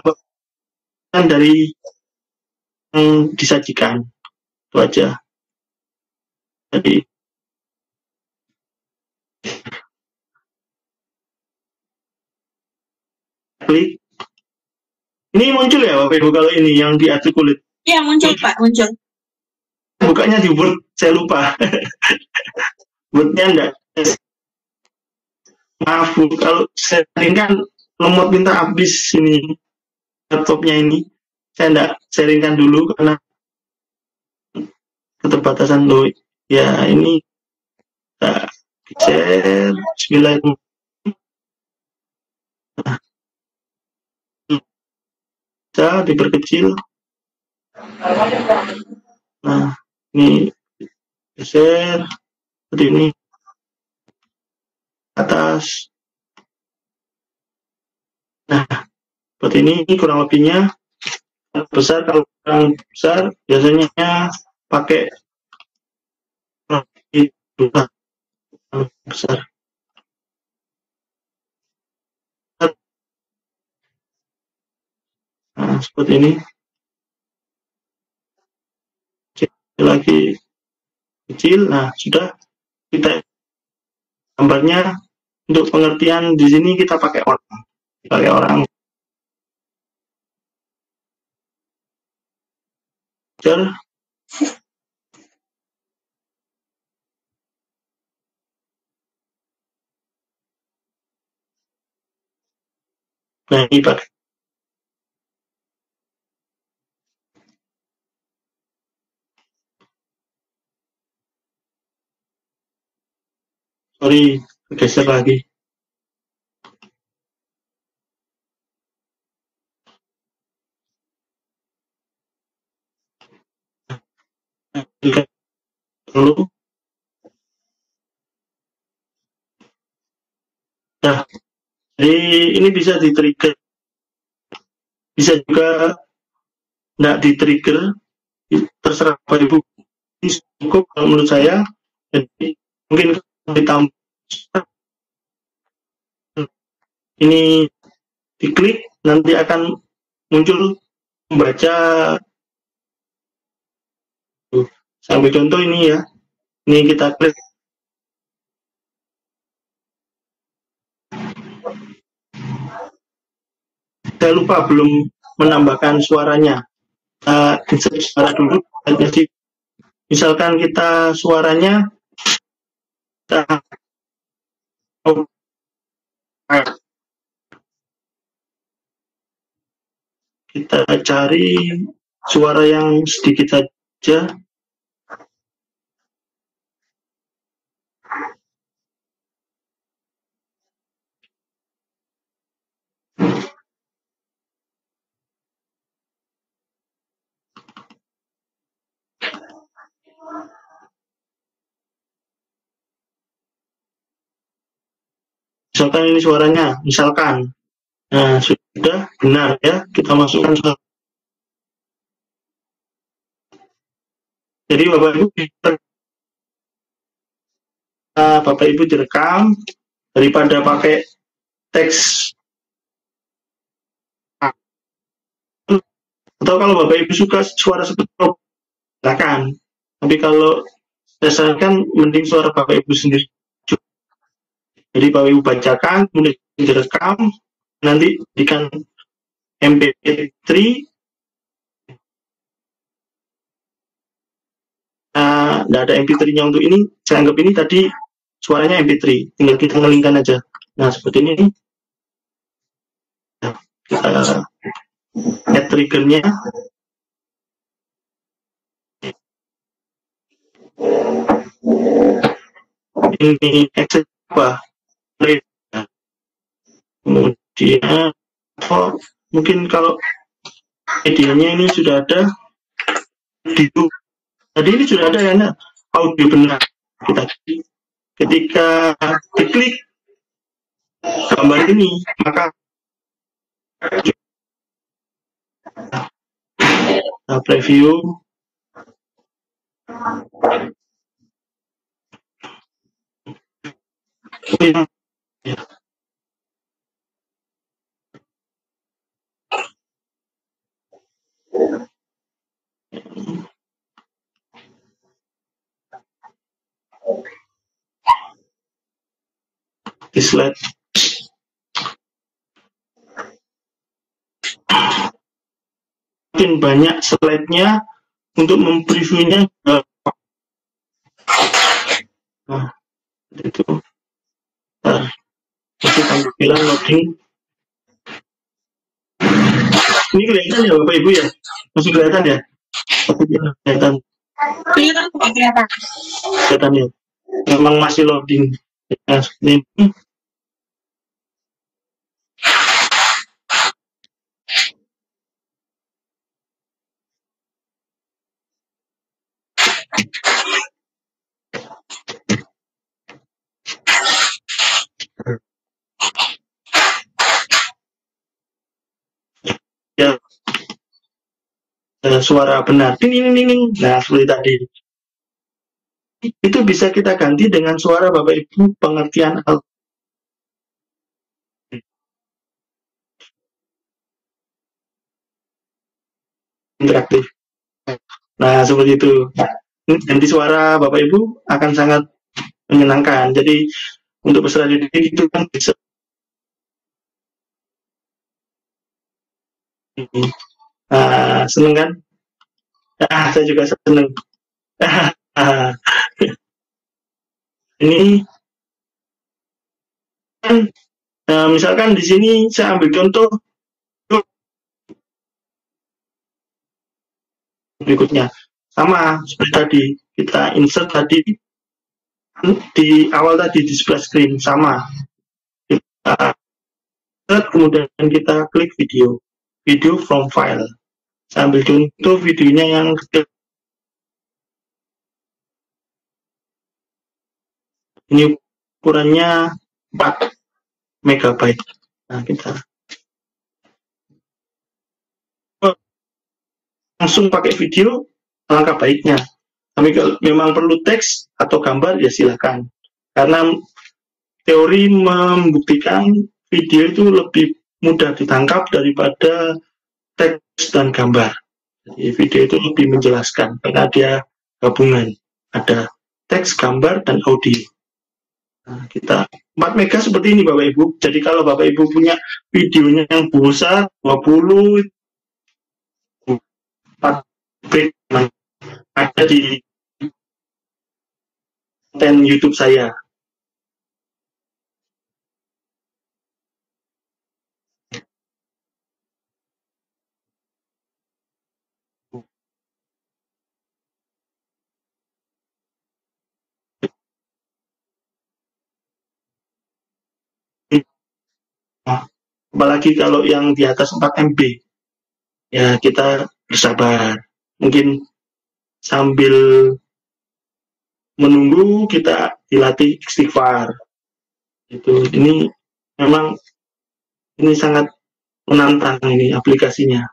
S2: dari yang disajikan. Itu aja. Jadi klik. Ini muncul ya Bapak Ibu kalau ini yang diartikulate.
S1: Iya, muncul Pak, muncul.
S2: Bukanya di Word, saya lupa. Word-nya enggak. Maaf Bu, kalau saya sharingkan lemot minta habis ini laptopnya ini. Saya enggak sharingkan dulu karena keterbatasan lo. Ya ini kita share. Bismillahirrahmanirrahim. Nah, bisa diperkecil. Nah, ini share seperti ini atas. Nah, seperti ini kurang lebihnya. Besar, kalau kurang besar biasanya pakai besar. Nah, seperti ini. Lagi kecil. Nah, sudah kita gambarnya untuk pengertian di sini kita pakai orang. Nah, ini pakai. Sorry, geser lagi. Lalu, nah, jadi ini bisa di-trigger. Bisa juga nggak di-trigger, terserah Bapak Ibu. Ini cukup kalau menurut saya. Jadi mungkin ditambah ini diklik, nanti akan muncul membaca. Sampai contoh ini ya. Ini kita klik. saya lupa belum menambahkan suaranya. Insert suara dulu. Jadi misalkan kita suaranya kita cari suara yang sedikit saja. Misalkan ini suaranya, misalkan. Nah, sudah benar ya, kita masukkan suara. Jadi Bapak Ibu direkam daripada pakai teks. Atau kalau Bapak Ibu suka suara seperti itu, silakan. Tapi kalau saya sarankan mending suara Bapak Ibu sendiri. Jadi Bapak Ibu bacakan, kemudian direkam, nanti jadikan MP3. Nggak ada MP3-nya untuk ini, saya anggap ini tadi suaranya MP3, tinggal kita ngelingkan aja. Nah, seperti ini. Nah, kita add triggernya. Ini exit apa? Kemudian mungkin kalau medianya ini sudah ada audio. Tadi ini sudah ada ya, audio benar. Kita ketika diklik gambar ini, maka preview. Di slide mungkin banyak slide-nya untuk mempreviewnya. Nah, itu masih tampilan loading. Ini kelihatan ya Bapak Ibu ya? Masih kelihatan ya? Kelihatan. Kelihatan ya? Memang masih loading. Nah, ini. Ya, suara benar. Ding. Nah, seperti tadi. Itu bisa kita ganti dengan suara Bapak Ibu pengertian interaktif. Nah, seperti itu. Ganti suara Bapak Ibu akan sangat menyenangkan. Jadi untuk peserta didik itu kan bisa. Seneng kan? Saya juga seneng. Ini kan misalkan di sini saya ambil contoh berikutnya, sama seperti tadi kita insert tadi di awal tadi di splash screen, sama kita insert, kemudian kita klik video from file. Saya ambil contoh videonya yang kecil. Ini ukurannya 4 MB. Nah, kita langsung pakai video, alangkah baiknya. Tapi kalau memang perlu teks atau gambar, ya silakan. Karena teori membuktikan video itu lebih mudah ditangkap daripada teks dan gambar. Jadi video itu lebih menjelaskan karena dia gabungan, ada teks, gambar, dan audio. Nah, kita 4 mega seperti ini Bapak Ibu. Jadi kalau Bapak Ibu punya videonya yang besar 20 4 break ada di konten YouTube saya. Apalagi kalau yang di atas 4 MB, ya kita bersabar. Mungkin sambil menunggu kita dilatih istighfar. Ini memang ini sangat menantang ini aplikasinya.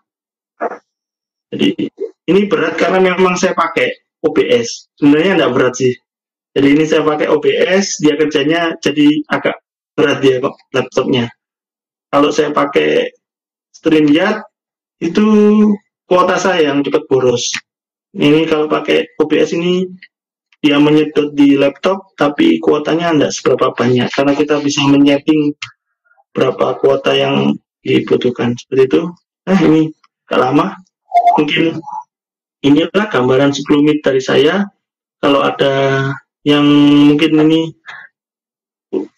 S2: Jadi ini berat karena memang saya pakai OBS. Sebenarnya enggak berat sih. Jadi ini saya pakai OBS, dia kerjanya jadi agak berat dia kok laptopnya. Kalau saya pakai StreamYard itu kuota saya yang cepat boros. Ini kalau pakai OBS ini dia menyedot di laptop tapi kuotanya tidak seberapa banyak karena kita bisa menyeting berapa kuota yang dibutuhkan seperti itu. Ini gak lama. Mungkin inilah gambaran sekelumit dari saya. Kalau ada yang mungkin ini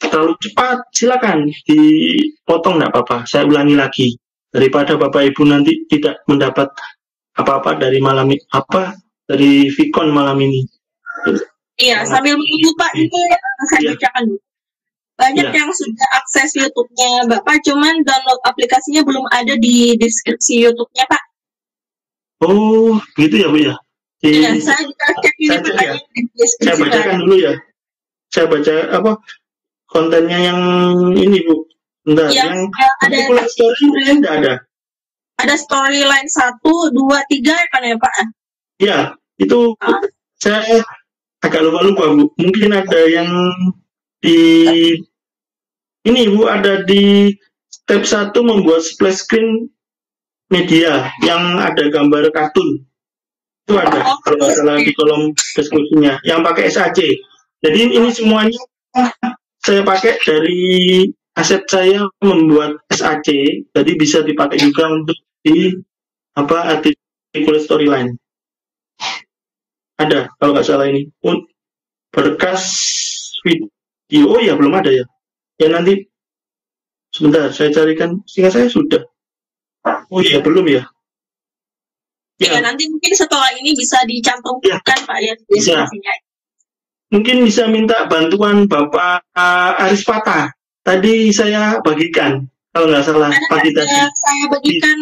S2: terlalu cepat, silakan dipotong, nggak apa-apa. Saya ulangi lagi daripada Bapak Ibu nanti tidak mendapat apa-apa dari dari Vicon malam ini.
S1: Iya, sambil menunggu Pak itu saya bacakan dulu. Banyak yang sudah akses YouTube-nya Bapak, cuman download aplikasinya belum ada di deskripsi YouTube-nya Pak.
S2: Oh, gitu ya Bu ya.
S1: Iya, saya cek ini pertanyaan di deskripsi.
S2: Saya bacakan dulu ya. Saya baca kontennya yang ini Bu. Bentar, yang ada story tidak ada.
S1: Ada storyline 1, 2, 3 kan ya Pak?
S2: Iya, itu saya agak lupa Bu. Mungkin ada yang di ini Bu, ada di step 1 membuat splash screen media yang ada gambar kartun. Itu ada kalau nggak salah di kolom deskripsinya yang pakai SAC. Jadi ini semuanya saya pakai dari aset saya membuat SAC, jadi bisa dipakai juga untuk di artikel storyline. Ada kalau nggak salah ini berkas video ya belum ada ya. Ya nanti sebentar saya carikan, sehingga saya sudah. Oh iya belum ya.
S1: Ya, nanti mungkin setelah ini bisa dicantumkan Pak ya deskripsinya.
S2: Mungkin bisa minta bantuan Bapak Aris Patah. Tadi saya bagikan, kalau nggak salah pagi tadi.
S1: Saya bagikan.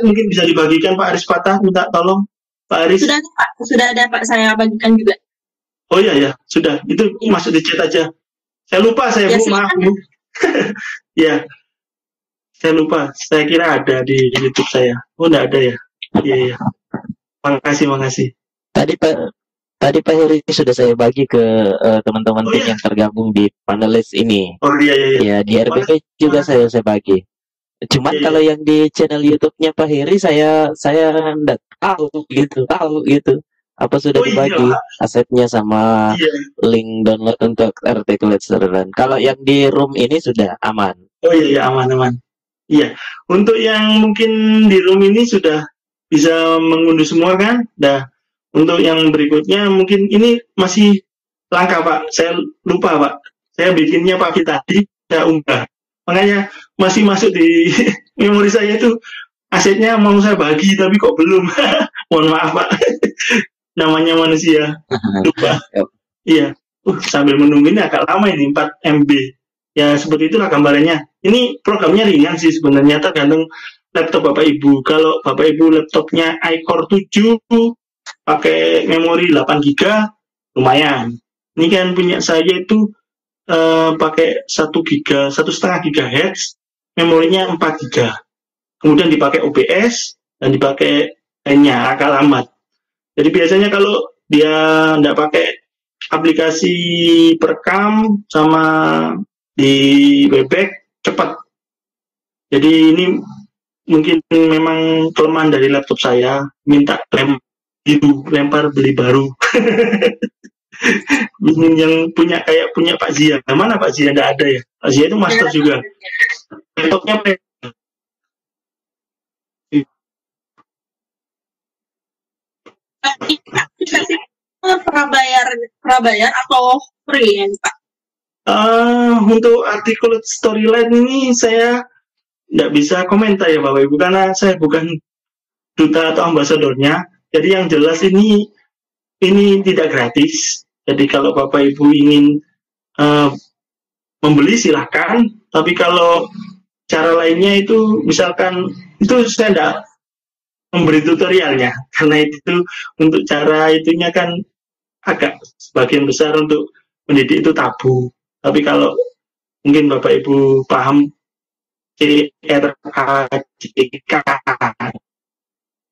S2: Mungkin bisa dibagikan Pak Aris Patah, minta tolong Pak Aris.
S1: Sudah ada Pak, saya bagikan juga.
S2: Oh iya, sudah. Itu masuk di chat aja. Saya lupa Bu, maaf Bu. Ya, saya lupa. Saya kira ada di YouTube saya. Oh, nggak ada ya. Iya. Makasih.
S3: Tadi Pak Heri sudah saya bagi ke teman-teman tim yang tergabung di panelis ini.
S2: Oh iya.
S3: Ya di RBP juga saya bagi. Cuman kalau yang di channel YouTube-nya Pak Heri saya enggak tahu gitu. Apa sudah dibagi asetnya sama link download untuk artikel dan kalau yang di room ini sudah aman.
S2: Oh iya aman. Iya. Untuk yang mungkin di room ini sudah bisa mengunduh semua kan? Untuk yang berikutnya mungkin ini masih langka Pak. Saya lupa Pak. Saya bikinnya pagi tadi saya unggah. Makanya masih masuk di memori saya itu asetnya mau saya bagi tapi kok belum. Mohon maaf Pak. Namanya manusia. Lupa. Iya. Sambil menunggu ini agak lama ini 4 MB. Ya seperti itulah gambarannya. Ini programnya ringan sih sebenarnya tergantung laptop Bapak Ibu. Kalau Bapak Ibu laptopnya iCore 7 pakai memori 8 GB lumayan. Ini kan punya saya itu pakai 1 GB, 1,5 GHz, memorinya 4 GB. Kemudian dipakai OBS dan dipakai lainnya agak lambat. Jadi biasanya kalau dia tidak pakai aplikasi perekam sama di Webex cepat. Jadi ini mungkin memang kelemahan dari laptop saya, minta lempar beli baru. ingin yang punya kayak punya Pak Zia. Nah, mana Pak Zia? Nggak ada ya. Pak Zia itu master juga. Laptopnya
S1: prabayar atau free ya, Pak?
S2: Untuk articulate storyline ini saya nggak bisa komentar ya Bapak Ibu karena saya bukan duta atau ambasadornya. Jadi yang jelas ini tidak gratis. Jadi kalau Bapak Ibu ingin membeli silahkan. Tapi kalau cara lainnya itu misalkan itu saya tidak memberi tutorialnya karena itu untuk cara itunya kan agak sebagian besar untuk mendidik itu tabu. Tapi kalau mungkin Bapak Ibu paham CRAJK,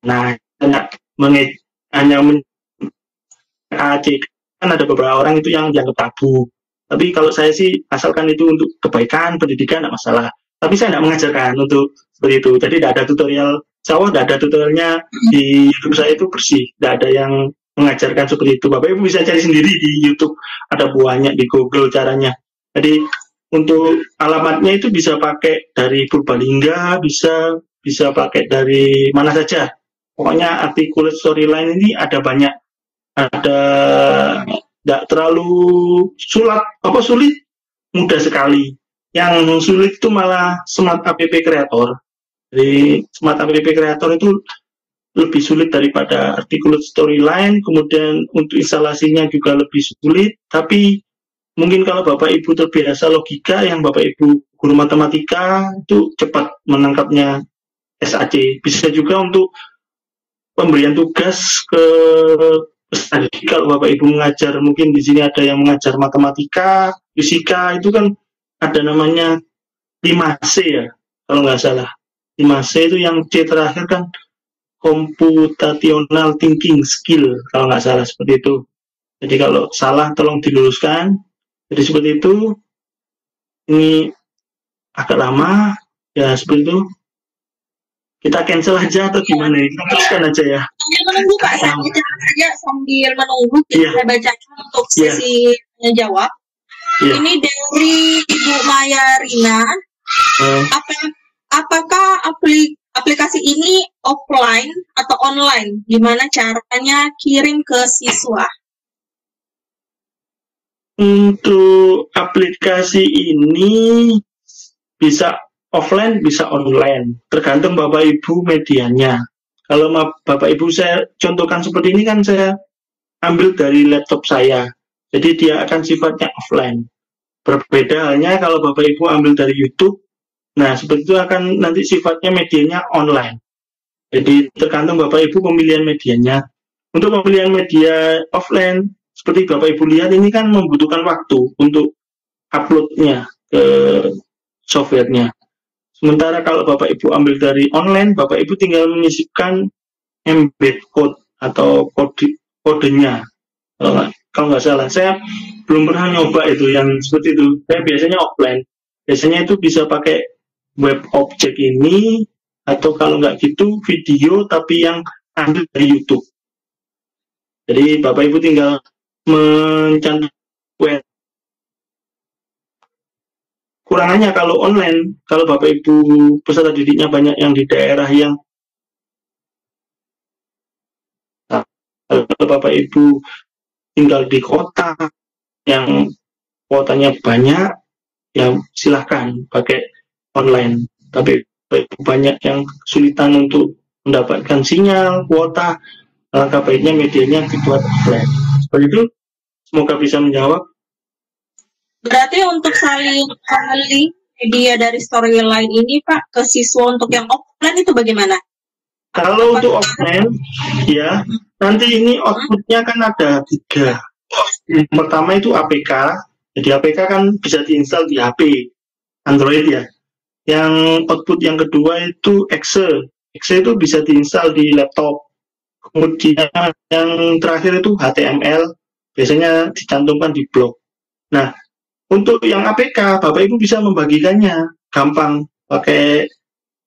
S2: nah hanya AJK kan ada beberapa orang itu yang dianggap tabu. Tapi kalau saya sih asalkan itu untuk kebaikan pendidikan tidak masalah. Tapi saya tidak mengajarkan untuk seperti itu. Jadi tidak ada tutorial. Saya tidak ada tutorialnya di YouTube saya itu bersih. Tidak ada yang mengajarkan seperti itu. Bapak Ibu bisa cari sendiri di YouTube. Ada banyak di Google caranya. Jadi untuk alamatnya itu bisa pakai dari Purbalingga, bisa pakai dari mana saja. Pokoknya articulate storyline ini ada banyak. Ada tidak terlalu sulit, mudah sekali. Yang sulit itu malah Smart App Creator. Jadi Smart App Creator itu lebih sulit daripada articulate storyline, kemudian untuk instalasinya juga lebih sulit, tapi mungkin kalau Bapak Ibu terbiasa logika, yang Bapak Ibu guru matematika itu cepat menangkapnya SAC. Bisa juga untuk pemberian tugas ke kalau Bapak Ibu mengajar, mungkin di sini ada yang mengajar matematika, fisika, itu kan ada namanya 5C ya, kalau nggak salah. 5C itu yang C terakhir kan computational thinking skill, kalau nggak salah seperti itu. Jadi kalau salah tolong diluruskan. Jadi seperti itu. Ini agak lama, ya seperti itu. Kita cancel aja atau gimana? Kita teruskan aja ya.
S1: Sambil menunggu Pak, saya bicara saja sambil menunggu. Kita bacakan untuk sesi jawab. Ini dari Ibu Maya Rina. Apakah aplikasi ini offline atau online? Gimana caranya kirim ke siswa?
S2: Untuk aplikasi ini bisa offline, bisa online. Tergantung Bapak Ibu medianya. Kalau Bapak Ibu saya contohkan seperti ini kan saya ambil dari laptop saya. Jadi dia akan sifatnya offline. Berbeda halnya kalau Bapak Ibu ambil dari YouTube. Nah, seperti itu akan nanti sifatnya medianya online. Jadi tergantung Bapak Ibu pemilihan medianya. Untuk pemilihan media offline, seperti Bapak Ibu lihat ini kan membutuhkan waktu untuk uploadnya ke softwarenya. Sementara kalau Bapak Ibu ambil dari online, Bapak Ibu tinggal menyisipkan embed code atau kodenya. Kalau nggak salah, saya belum pernah nyoba itu yang seperti itu. Saya biasanya offline. Biasanya itu bisa pakai web object ini, atau kalau nggak gitu video tapi yang ambil dari YouTube. Jadi Bapak Ibu tinggal mencantumkan web. Kurangannya kalau online, kalau Bapak Ibu peserta didiknya banyak yang di daerah yang kalau Bapak Ibu tinggal di kota yang kuotanya banyak, ya silahkan pakai online. Tapi banyak yang kesulitan untuk mendapatkan sinyal, kuota, langkah baiknya medianya dibuat offline. Seperti itu, semoga bisa menjawab.
S1: Berarti untuk saling media dari storyline ini Pak ke siswa untuk yang offline itu bagaimana?
S2: Kalau untuk offline, ya nanti ini outputnya kan ada 3. Yang pertama itu APK. Jadi APK kan bisa diinstal di HP Android ya. Yang output yang kedua itu Excel. Excel itu bisa diinstal di laptop. Kemudian yang terakhir itu HTML. Biasanya dicantumkan di blog. Nah, untuk yang APK, Bapak Ibu bisa membagikannya gampang, pakai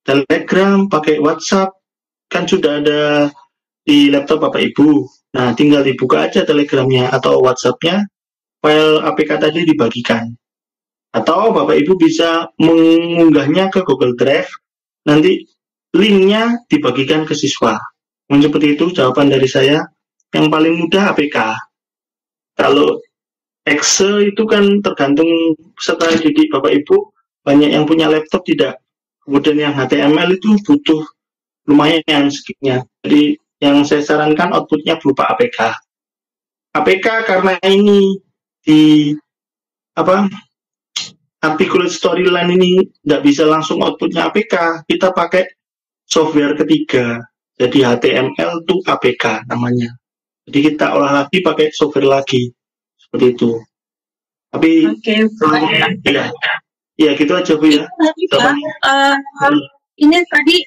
S2: Telegram, pakai WhatsApp, kan sudah ada di laptop Bapak Ibu. Nah, tinggal dibuka aja Telegramnya atau WhatsAppnya, file APK tadi dibagikan. Atau Bapak Ibu bisa mengunggahnya ke Google Drive, nanti linknya dibagikan ke siswa. Seperti itu jawaban dari saya. Yang paling mudah APK. Kalau Excel itu kan tergantung setelah didik Bapak Ibu, banyak yang punya laptop tidak. Kemudian yang HTML itu butuh lumayan skillnya. Jadi yang saya sarankan outputnya berupa APK. APK karena ini di articulate storyline ini nggak bisa langsung outputnya APK, kita pakai software ketiga. Jadi HTML to APK namanya. Jadi kita olah lagi pakai software lagi. Seperti itu. Tapi ya gitu aja Bu ya.
S1: Ini tadi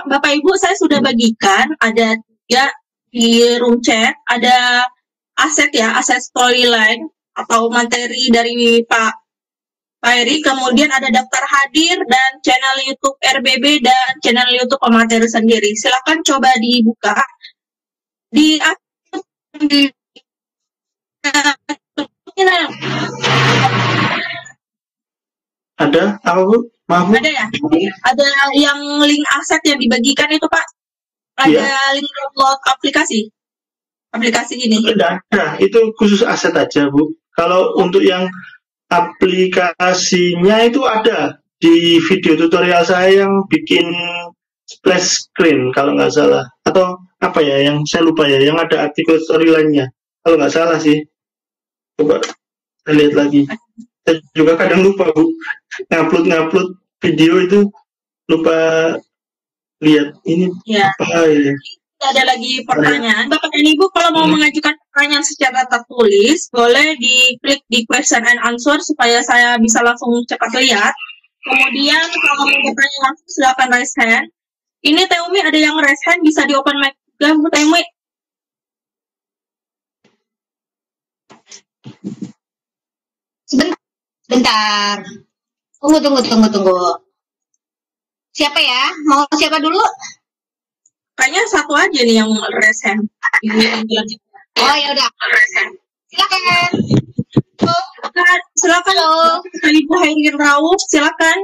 S1: Bapak Ibu saya sudah bagikan, ada 3 di room chat, ada aset storyline atau materi dari Pak Heri, kemudian ada daftar hadir dan channel YouTube RBB dan channel YouTube pemateri sendiri. Silakan coba dibuka di
S2: ada apa Bu? Maaf Bu?
S1: Ada ya? Ada yang link aset yang dibagikan itu Pak? Ada link download aplikasi ini?
S2: Tidak ada, itu khusus aset aja Bu. Kalau untuk yang aplikasinya itu ada di video tutorial saya yang bikin splash screen kalau nggak salah. Atau apa ya, yang saya lupa ya, yang ada artikel storyline-nya. Kalau nggak salah sih. Coba kita lihat lagi. Saya juga kadang lupa Bu, ngupload video itu lupa lihat ini apa ya.
S1: Ada lagi pertanyaan, Bapak dan Ibu kalau mau mengajukan pertanyaan secara tertulis boleh diklik di question and answer supaya saya bisa langsung cepat lihat. Kemudian kalau mau bertanya langsung silakan raise hand. Ini Teumi ada yang raise hand, bisa di open mic juga Bu Teumi.
S4: Bentar. Tunggu. Siapa ya? Mau siapa dulu?
S1: Kayaknya satu aja nih yang raise hand.
S4: Oh ya udah. Silakan.
S1: Silakan. Ibu Hairin Rauf, silakan.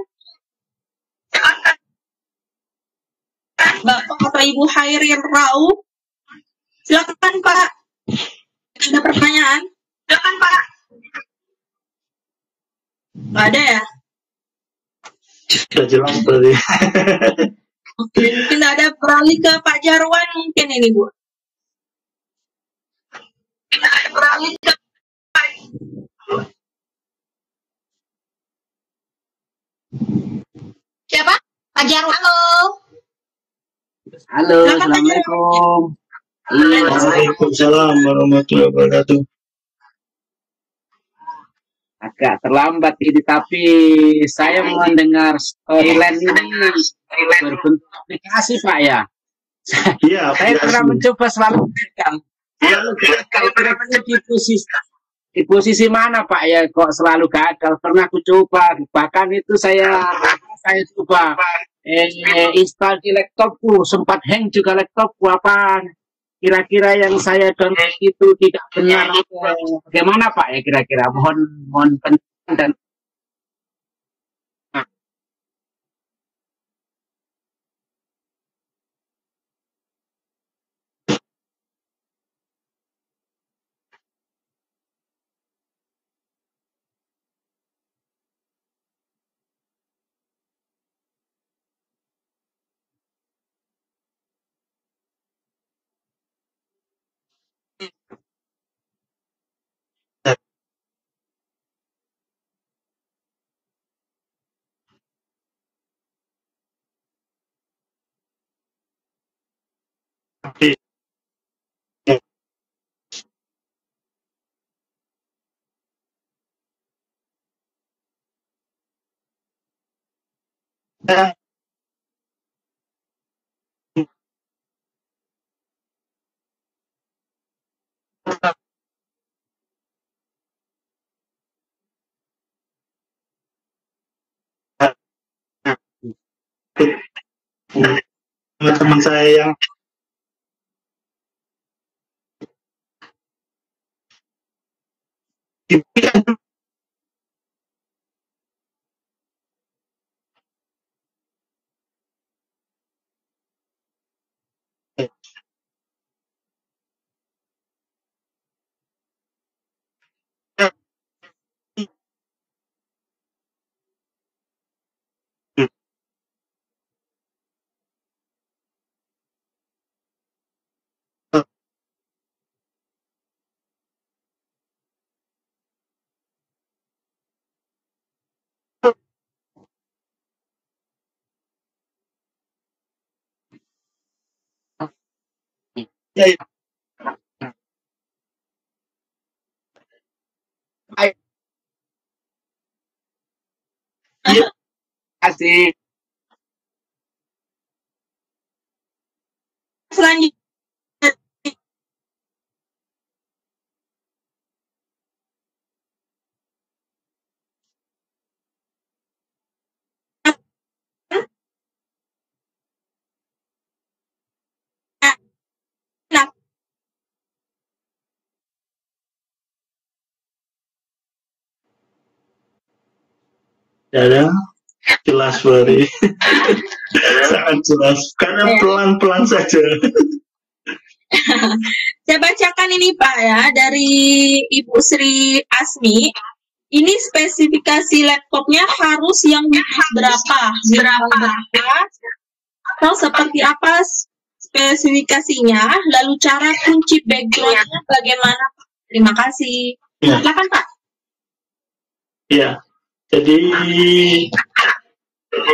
S1: Bapak atau Ibu Hairin Rauf, silakan Pak. Ada pertanyaan? Silakan Pak. Nggak ada ya?
S2: Sudah jelas berarti.
S1: Mungkin ada, beralih ke Pak Jarwan mungkin ini Bu. Beralih ke
S4: siapa? Pak Jarwan.
S5: Halo, assalamualaikum.
S2: Waalaikumsalam warahmatullahi wabarakatuh.
S5: Agak terlambat ini, tapi saya mendengar storyline ini berbentuk aplikasi Pak ya.
S2: Iya,
S5: saya pernah mencoba selalu gagal. Kira-kira di posisi mana Pak ya kok selalu gagal? Pernah aku coba, bahkan itu saya coba install di laptopku, sempat hang juga laptopku. Apa kira-kira yang saya download itu tidak benar? Bagaimana Pak ya kira-kira? Mohon penjelasan dan
S2: Oke. Teman saya yang Ya, ya. Iya.
S5: Kasih.
S1: Selanjutnya nah,
S2: Ya, jelas berarti. Sangat jelas. Karena pelan-pelan saja.
S1: saya bacakan ini Pak ya dari Ibu Sri Asmi. Ini spesifikasi laptopnya harus yang berapa? Atau seperti apa spesifikasinya? Lalu cara kunci backgroundnya bagaimana? Terima kasih.
S2: Ya.
S1: Silakan Pak.
S2: Ya, jadi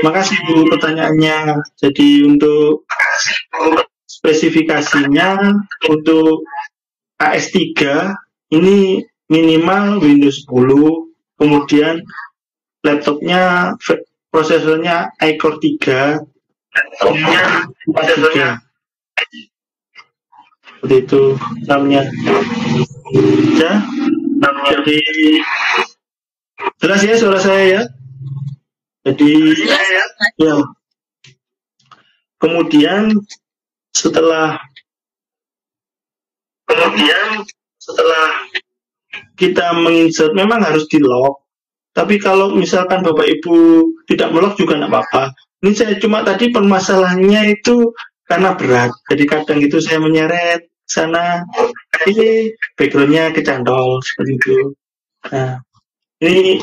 S2: makasih Bu pertanyaannya. Jadi untuk spesifikasinya untuk AS3 ini minimal Windows 10, kemudian laptopnya prosesornya iCore 3, kemudian 43. Seperti itu namanya. Ya, jadi jelas ya suara saya ya. Jadi ya. Kemudian setelah kita menginsert memang harus di lock. Tapi kalau misalkan Bapak Ibu tidak melock juga tidak apa-apa. Ini saya cuma tadi permasalahannya itu karena berat. Jadi kadang itu saya menyeret sana, ini backgroundnya kecantol seperti itu. Nah, ini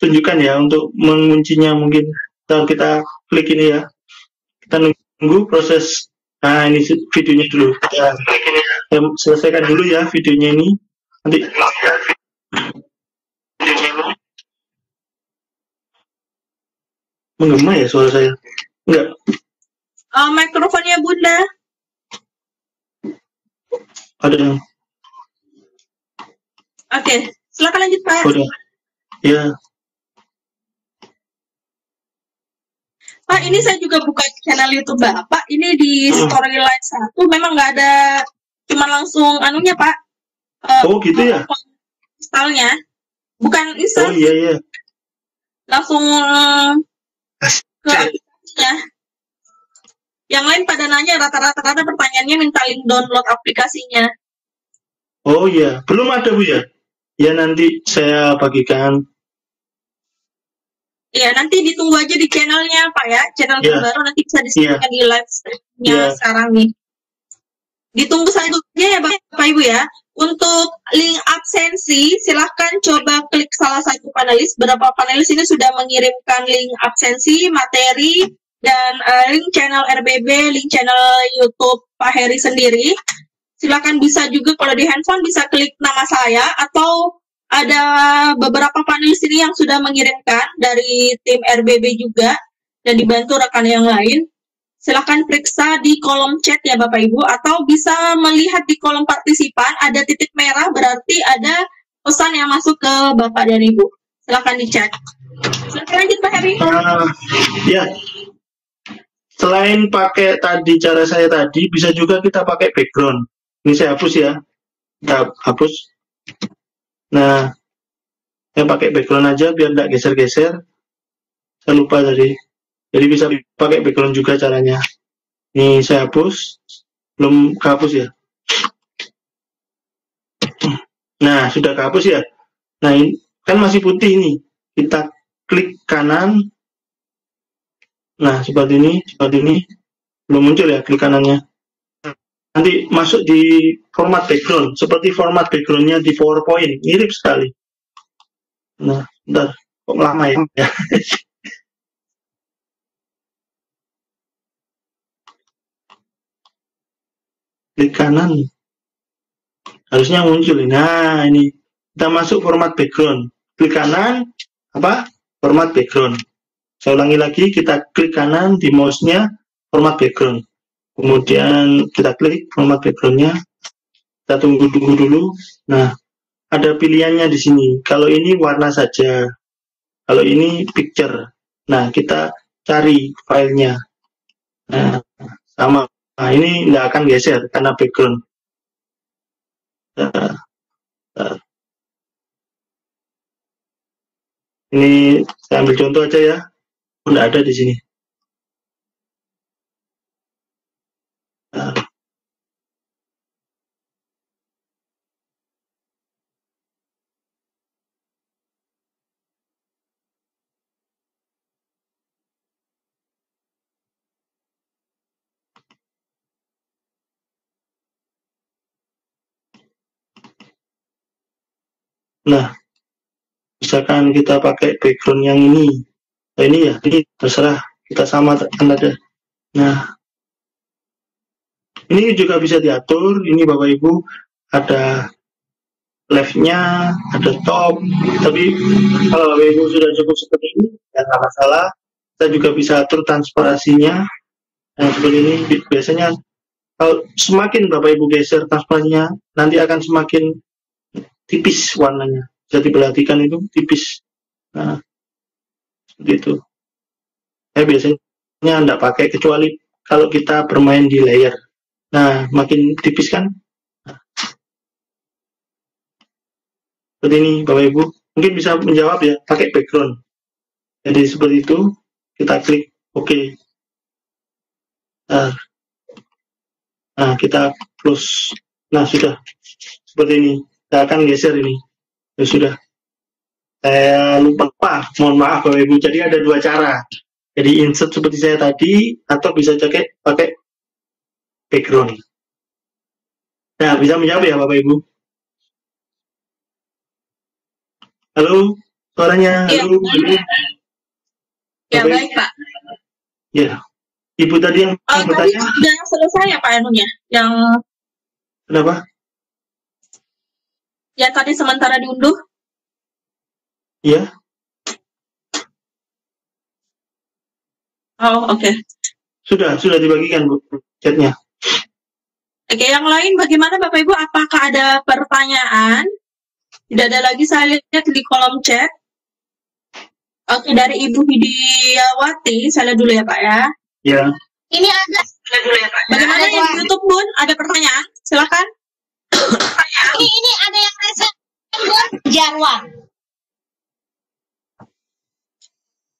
S2: tunjukkan ya untuk menguncinya mungkin. Kalau kita klik ini ya, kita nunggu proses. Nah ini videonya dulu. Ya, saya selesaikan dulu ya videonya ini. Nanti menggema ya suara saya? Enggak.
S1: Mikrofonnya Bunda.
S2: Ada yang.
S1: Oke, silakan lanjut Pak.
S2: Udah. Ya.
S1: Pak, ini saya juga buka channel YouTube Bapak. Ini di Storyline 1 memang nggak ada, cuma langsung anunya Pak.
S2: Oh gitu ya?
S1: Installnya. Bukan install.
S2: Oh iya iya.
S1: Langsung ke aplikasinya. Yang lain pada nanya rata-rata pertanyaannya minta link download aplikasinya.
S2: Oh iya, belum ada Bu ya? Ya nanti saya bagikan.
S1: Ya, nanti ditunggu aja di channelnya Pak ya. Channel terbaru nanti bisa disediakan di live streamnya sekarang nih. Ditunggu saja ya Bapak Ibu ya. Untuk link absensi, silahkan coba klik salah satu panelis. Beberapa panelis ini sudah mengirimkan link absensi, materi, dan link channel RBB, link channel YouTube Pak Heri sendiri. Silahkan bisa juga kalau di handphone bisa klik nama saya, atau ada beberapa panelis ini yang sudah mengirimkan dari tim RBB juga dan dibantu rekan yang lain. Silahkan periksa di kolom chat ya Bapak Ibu, atau bisa melihat di kolom partisipan ada titik merah, berarti ada pesan yang masuk ke Bapak dan Ibu. Silahkan dicat. Silahkan lanjut Pak Heri.
S2: Ya, selain pakai tadi cara saya tadi, bisa juga kita pakai background. Ini saya hapus ya, kita hapus. Nah, saya pakai background aja biar tidak geser-geser. Saya lupa tadi. Jadi bisa pakai background juga caranya. Ini saya hapus. Belum kehapus ya. Nah, sudah kehapus ya. Nah, ini kan masih putih ini. Kita klik kanan. Nah, seperti ini. Belum muncul ya klik kanannya. Nanti masuk di format background. Seperti format backgroundnya di PowerPoint. Mirip sekali. Nah, bentar. Kok lama ya? Klik kanan. Harusnya muncul. Nah, ini. Kita masuk format background. Klik kanan. Apa? Format background. Saya ulangi lagi. Kita klik kanan di mouse-nya. Format background. Kemudian kita klik format backgroundnya, kita tunggu dulu. Nah, ada pilihannya di sini. Kalau ini warna saja, kalau ini picture. Nah, kita cari filenya. Nah, sama. Nah, ini nggak akan geser karena background. Ini saya ambil contoh aja ya. Nggak ada di sini. Nah, misalkan kita pakai background yang ini. Nah, ini ya, ini terserah kita sama kan ada. Nah, ini juga bisa diatur. Ini Bapak Ibu ada left-nya, ada top. Tapi kalau Bapak Ibu sudah cukup seperti ini, ya nggak masalah. Kita juga bisa atur transparansinya. Nah, seperti ini biasanya kalau semakin Bapak Ibu geser transparansinya, nanti akan semakin tipis warnanya. Bisa diperhatikan itu tipis. Nah, seperti itu. Saya biasanya nggak pakai kecuali kalau kita bermain di layer. Nah, makin tipis kan? Seperti ini Bapak Ibu. Mungkin bisa menjawab ya, pakai background. Jadi seperti itu, kita klik OK. Nah, kita close. Nah, sudah. Seperti ini. Saya akan geser ini. Ya sudah. Saya lupa. Mohon maaf Bapak Ibu. Jadi ada dua cara. Jadi insert seperti saya tadi, atau bisa pakai background. Nah, bisa menjawab ya Bapak Ibu? Halo, suaranya.
S1: Ya,
S2: halo.
S1: Ya, baik Pak.
S2: Ya, Ibu tadi yang
S1: Tadi
S2: bertanya.
S1: sudah selesai ya Pak anunya? Yang
S2: Kenapa?
S1: ya tadi sementara diunduh?
S2: Iya.
S1: Oh, oke.
S2: Sudah dibagikan Bu, chatnya.
S1: Oke, yang lain bagaimana Bapak Ibu? Apakah ada pertanyaan? Tidak ada lagi, saya lihat di kolom chat. Oke, dari Ibu Hidiawati, saya lihat dulu ya Pak ya.
S2: Ya.
S4: Ini ada.
S1: Bagaimana yang di YouTube Bun? Ada pertanyaan? Silakan.
S4: Ini ada yang resen Jarwan.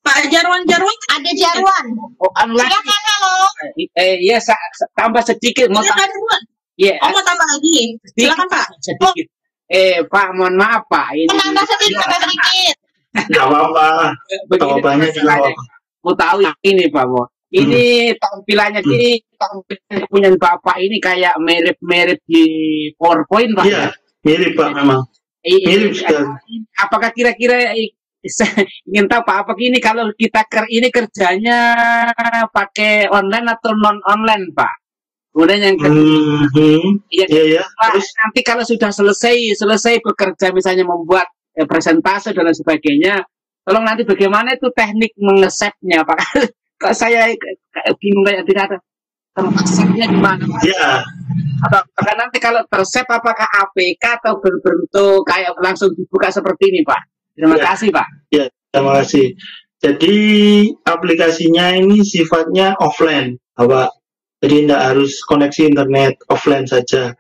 S1: Pak Jarwan.
S4: Ada Jarwan.
S5: Oh, lagi.
S4: Silakan, halo.
S5: Iya, tambah sedikit. Mau
S1: Silakan Bun.
S5: Iya,
S1: Oh, mau tambah lagi? Silakan Pak.
S5: sedikit. Pak, mohon maaf Pak. Ini
S4: Tambah sedikit.
S2: Nggak apa-apa.
S5: begini
S2: Banyak juga
S5: masalahnya.
S2: apa.
S5: Mau tahu ini Pak Mo. Ini tampilannya ini tampilan punya Bapak ini kayak mirip-mirip di PowerPoint Pak.
S2: Iya, mirip Pak memang. Mirip sekali.
S5: Apakah kira-kira saya ingin tahu Pak, apakah ini kalau kita ini kerjanya pakai online atau non online Pak? Kemudian yang kedua,
S2: Iya.
S5: Pak,
S2: Terus
S5: nanti kalau sudah selesai bekerja misalnya membuat presentase dan lain sebagainya, tolong nanti bagaimana itu teknik mengesepnya Pak? Kok saya bingung kayak tidak tersepnya gimana Pak?
S2: ya,
S5: Apakah nanti kalau tersep apakah APK atau berbentuk kayak langsung dibuka seperti ini Pak? Terima
S2: Ya.
S5: kasih Pak.
S2: ya, terima kasih. Jadi aplikasinya ini sifatnya offline, Bapak. Jadi tidak harus koneksi internet, offline saja.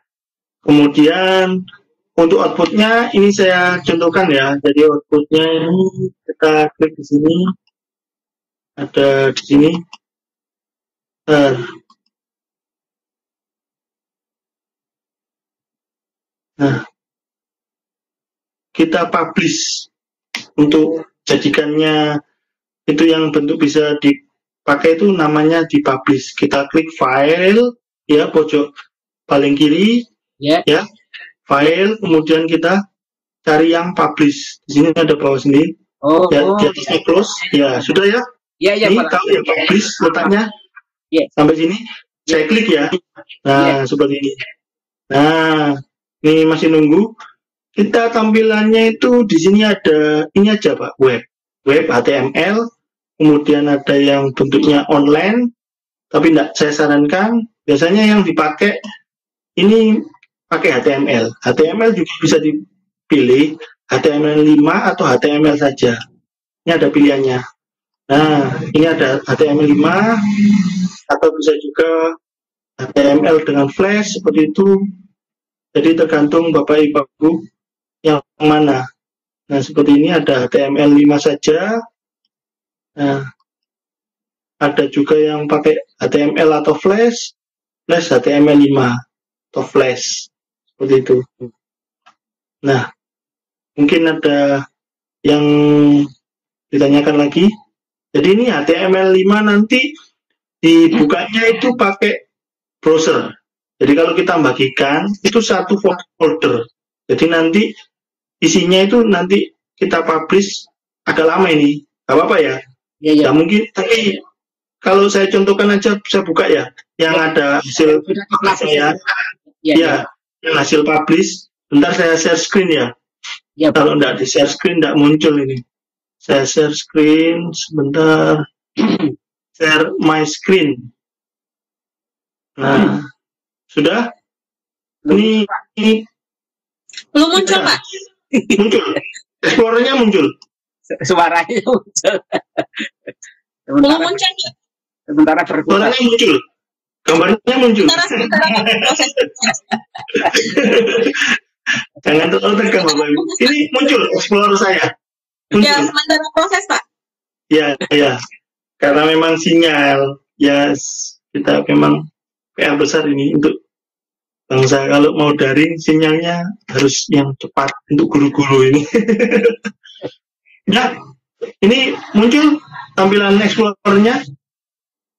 S2: Kemudian untuk outputnya ini saya contohkan ya. Jadi outputnya ini kita klik di sini, ada di sini. Nah, kita publish untuk jadikannya itu yang bentuk bisa dipakai itu namanya dipublish. Kita klik file ya pojok paling kiri
S5: Ya.
S2: ya file, kemudian kita cari yang publish. Di sini ada bawah sendiri.
S5: Oh,
S2: Ya, di atasnya close. Ya, sudah ya.
S5: ya
S2: Ini
S5: Pak.
S2: tahu ya publish letaknya.
S5: Ya.
S2: Sampai sini saya klik ya. Nah, seperti ini. Nah, ini masih nunggu. Kita tampilannya itu di sini ada ini aja Pak, web HTML, kemudian ada yang bentuknya online, tapi tidak saya sarankan biasanya yang dipakai ini pakai HTML. HTML juga bisa dipilih HTML5 atau HTML saja. Ini ada pilihannya. Nah, ini ada HTML5 atau bisa juga HTML dengan Flash seperti itu. Jadi tergantung Bapak Ibu yang mana. Nah, seperti ini ada HTML5 saja. Nah, ada juga yang pakai HTML atau Flash HTML5 atau Flash. Seperti itu. Nah, mungkin ada yang ditanyakan lagi. Jadi ini HTML5 nanti dibukanya itu pakai browser. Jadi kalau kita bagikan itu satu folder. Jadi nanti isinya itu nanti kita publish agak lama ini. Gak apa-apa ya?
S5: Iya.
S2: Ya mungkin, tapi kalau saya contohkan aja, saya buka ya, yang ada hasil saya. Ya, yang hasil publish. Bentar saya share screen ya.
S5: Ya,
S2: kalau enggak di share screen enggak muncul ini. Saya share screen sebentar. Share my screen. Nah, sudah? Ini
S1: belum muncul, Pak.
S2: Muncul. Explorernya muncul.
S5: Suaranya muncul.
S1: Belum muncul.
S5: Sementara berputar.
S2: Suaranya muncul. Gambarnya muncul.
S1: Sebentar, proses.
S2: Jangan terlalu tegang, Bapak Ibu. Ini muncul Explorer saya. Muncul.
S1: Ya, sementara proses, Pak.
S2: Ya. Karena memang sinyal, ya kita memang PR besar ini untuk bangsa. Kalau mau daring, sinyalnya harus yang cepat untuk guru-guru ini. Ya, ini muncul tampilan Explorer-nya.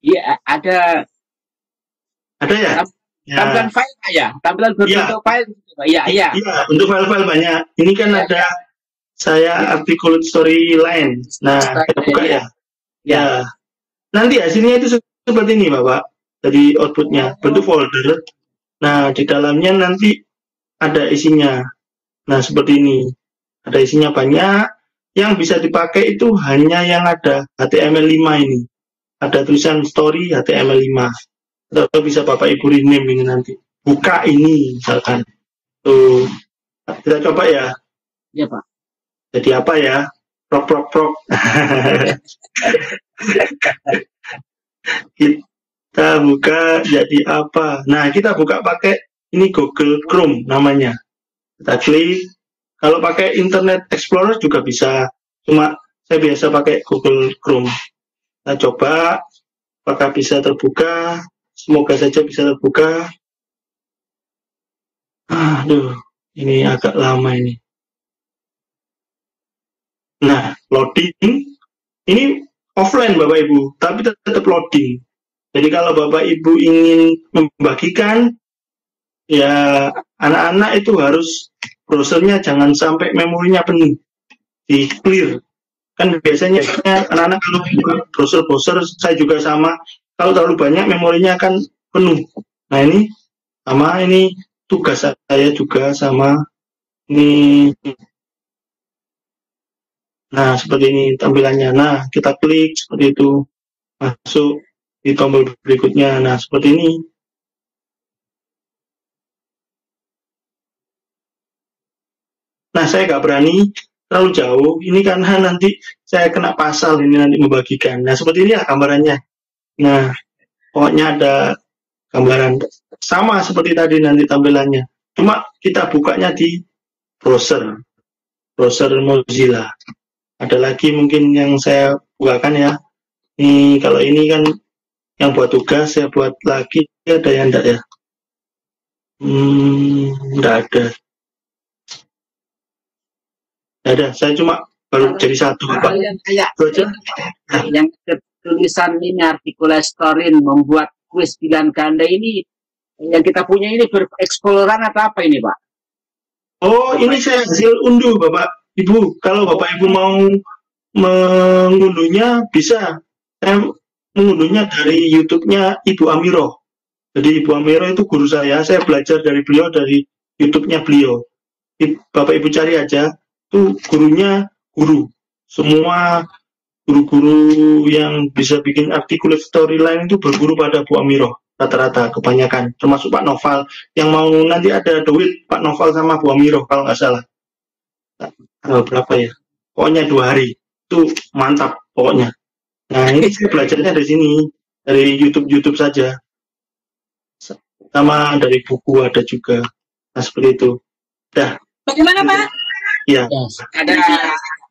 S5: Iya, ada
S2: ya?
S5: Tampilan file ya, tampilan berbentuk file. Iya.
S2: Untuk file-file banyak. Ini kan ada saya articulate storyline. Nah, kita buka ya. Ya. Nanti hasilnya itu seperti ini, Bapak. Dari outputnya bentuk folder. Nah, di dalamnya nanti ada isinya. Nah, seperti ini. Ada isinya banyak. Yang bisa dipakai itu hanya yang ada HTML5 ini. Ada tulisan story HTML5. Atau bisa Bapak Ibu rename ini nanti. Buka ini misalkan. Tuh. Kita coba ya.
S5: Iya, Pak.
S2: Jadi apa ya? Prok. Kita buka jadi apa? Nah, kita buka pakai ini Google Chrome namanya. Kita klik. Kalau pakai Internet Explorer juga bisa. Cuma saya biasa pakai Google Chrome. Kita coba apakah bisa terbuka. Semoga saja bisa terbuka. Aduh, ini agak lama ini. Nah, loading. Ini offline Bapak Ibu, tapi tetap loading. Jadi kalau Bapak Ibu ingin membagikan, ya anak-anak itu harus browsernya jangan sampai memorinya penuh, di clear. Kan biasanya anak-anak kalau buka browser, saya juga sama, kalau terlalu banyak memorinya akan penuh. Nah ini sama, ini tugas saya juga sama. Ini. Nah, seperti ini tampilannya. Nah, kita klik seperti itu. Masuk di tombol berikutnya. Nah, seperti ini. Nah, saya nggak berani terlalu jauh. Ini karena nanti saya kena pasal ini nanti membagikan. Nah, seperti ini ya gambarannya. Nah, pokoknya ada gambaran sama seperti tadi nanti tampilannya. Cuma kita bukanya di browser Mozilla. Ada lagi mungkin yang saya bukakan ya. Ini kalau ini kan yang buat tugas, saya buat lagi. Ada yang enggak ya? Enggak ada. Enggak ada. Saya cuma baru jadi satu. Pak.
S5: Yang kayak yang tulisan ini artikulatorin membuat kuis pilihan ganda ini yang kita punya ini bereksploran atau apa ini, Pak?
S2: Oh, ini saya hasil unduh, Bapak Ibu. Kalau Bapak Ibu mau mengunduhnya bisa. Saya mengunduhnya dari YouTube-nya Ibu Amiro. Jadi Ibu Amiro itu guru saya belajar dari beliau dari YouTube-nya beliau. Bapak Ibu cari aja, tuh gurunya guru. Semua guru-guru yang bisa bikin articulate storyline itu berguru pada Bu Amiroh rata-rata kebanyakan, termasuk Pak Noval yang mau nanti ada duit Pak Noval sama Bu Amiroh kalau nggak salah. Tanggal berapa ya? Pokoknya 2 hari itu mantap pokoknya. Nah ini saya belajarnya dari sini, dari YouTube saja, sama dari buku ada juga. Nah seperti itu. Dah.
S1: Bagaimana Pak?
S2: Ya.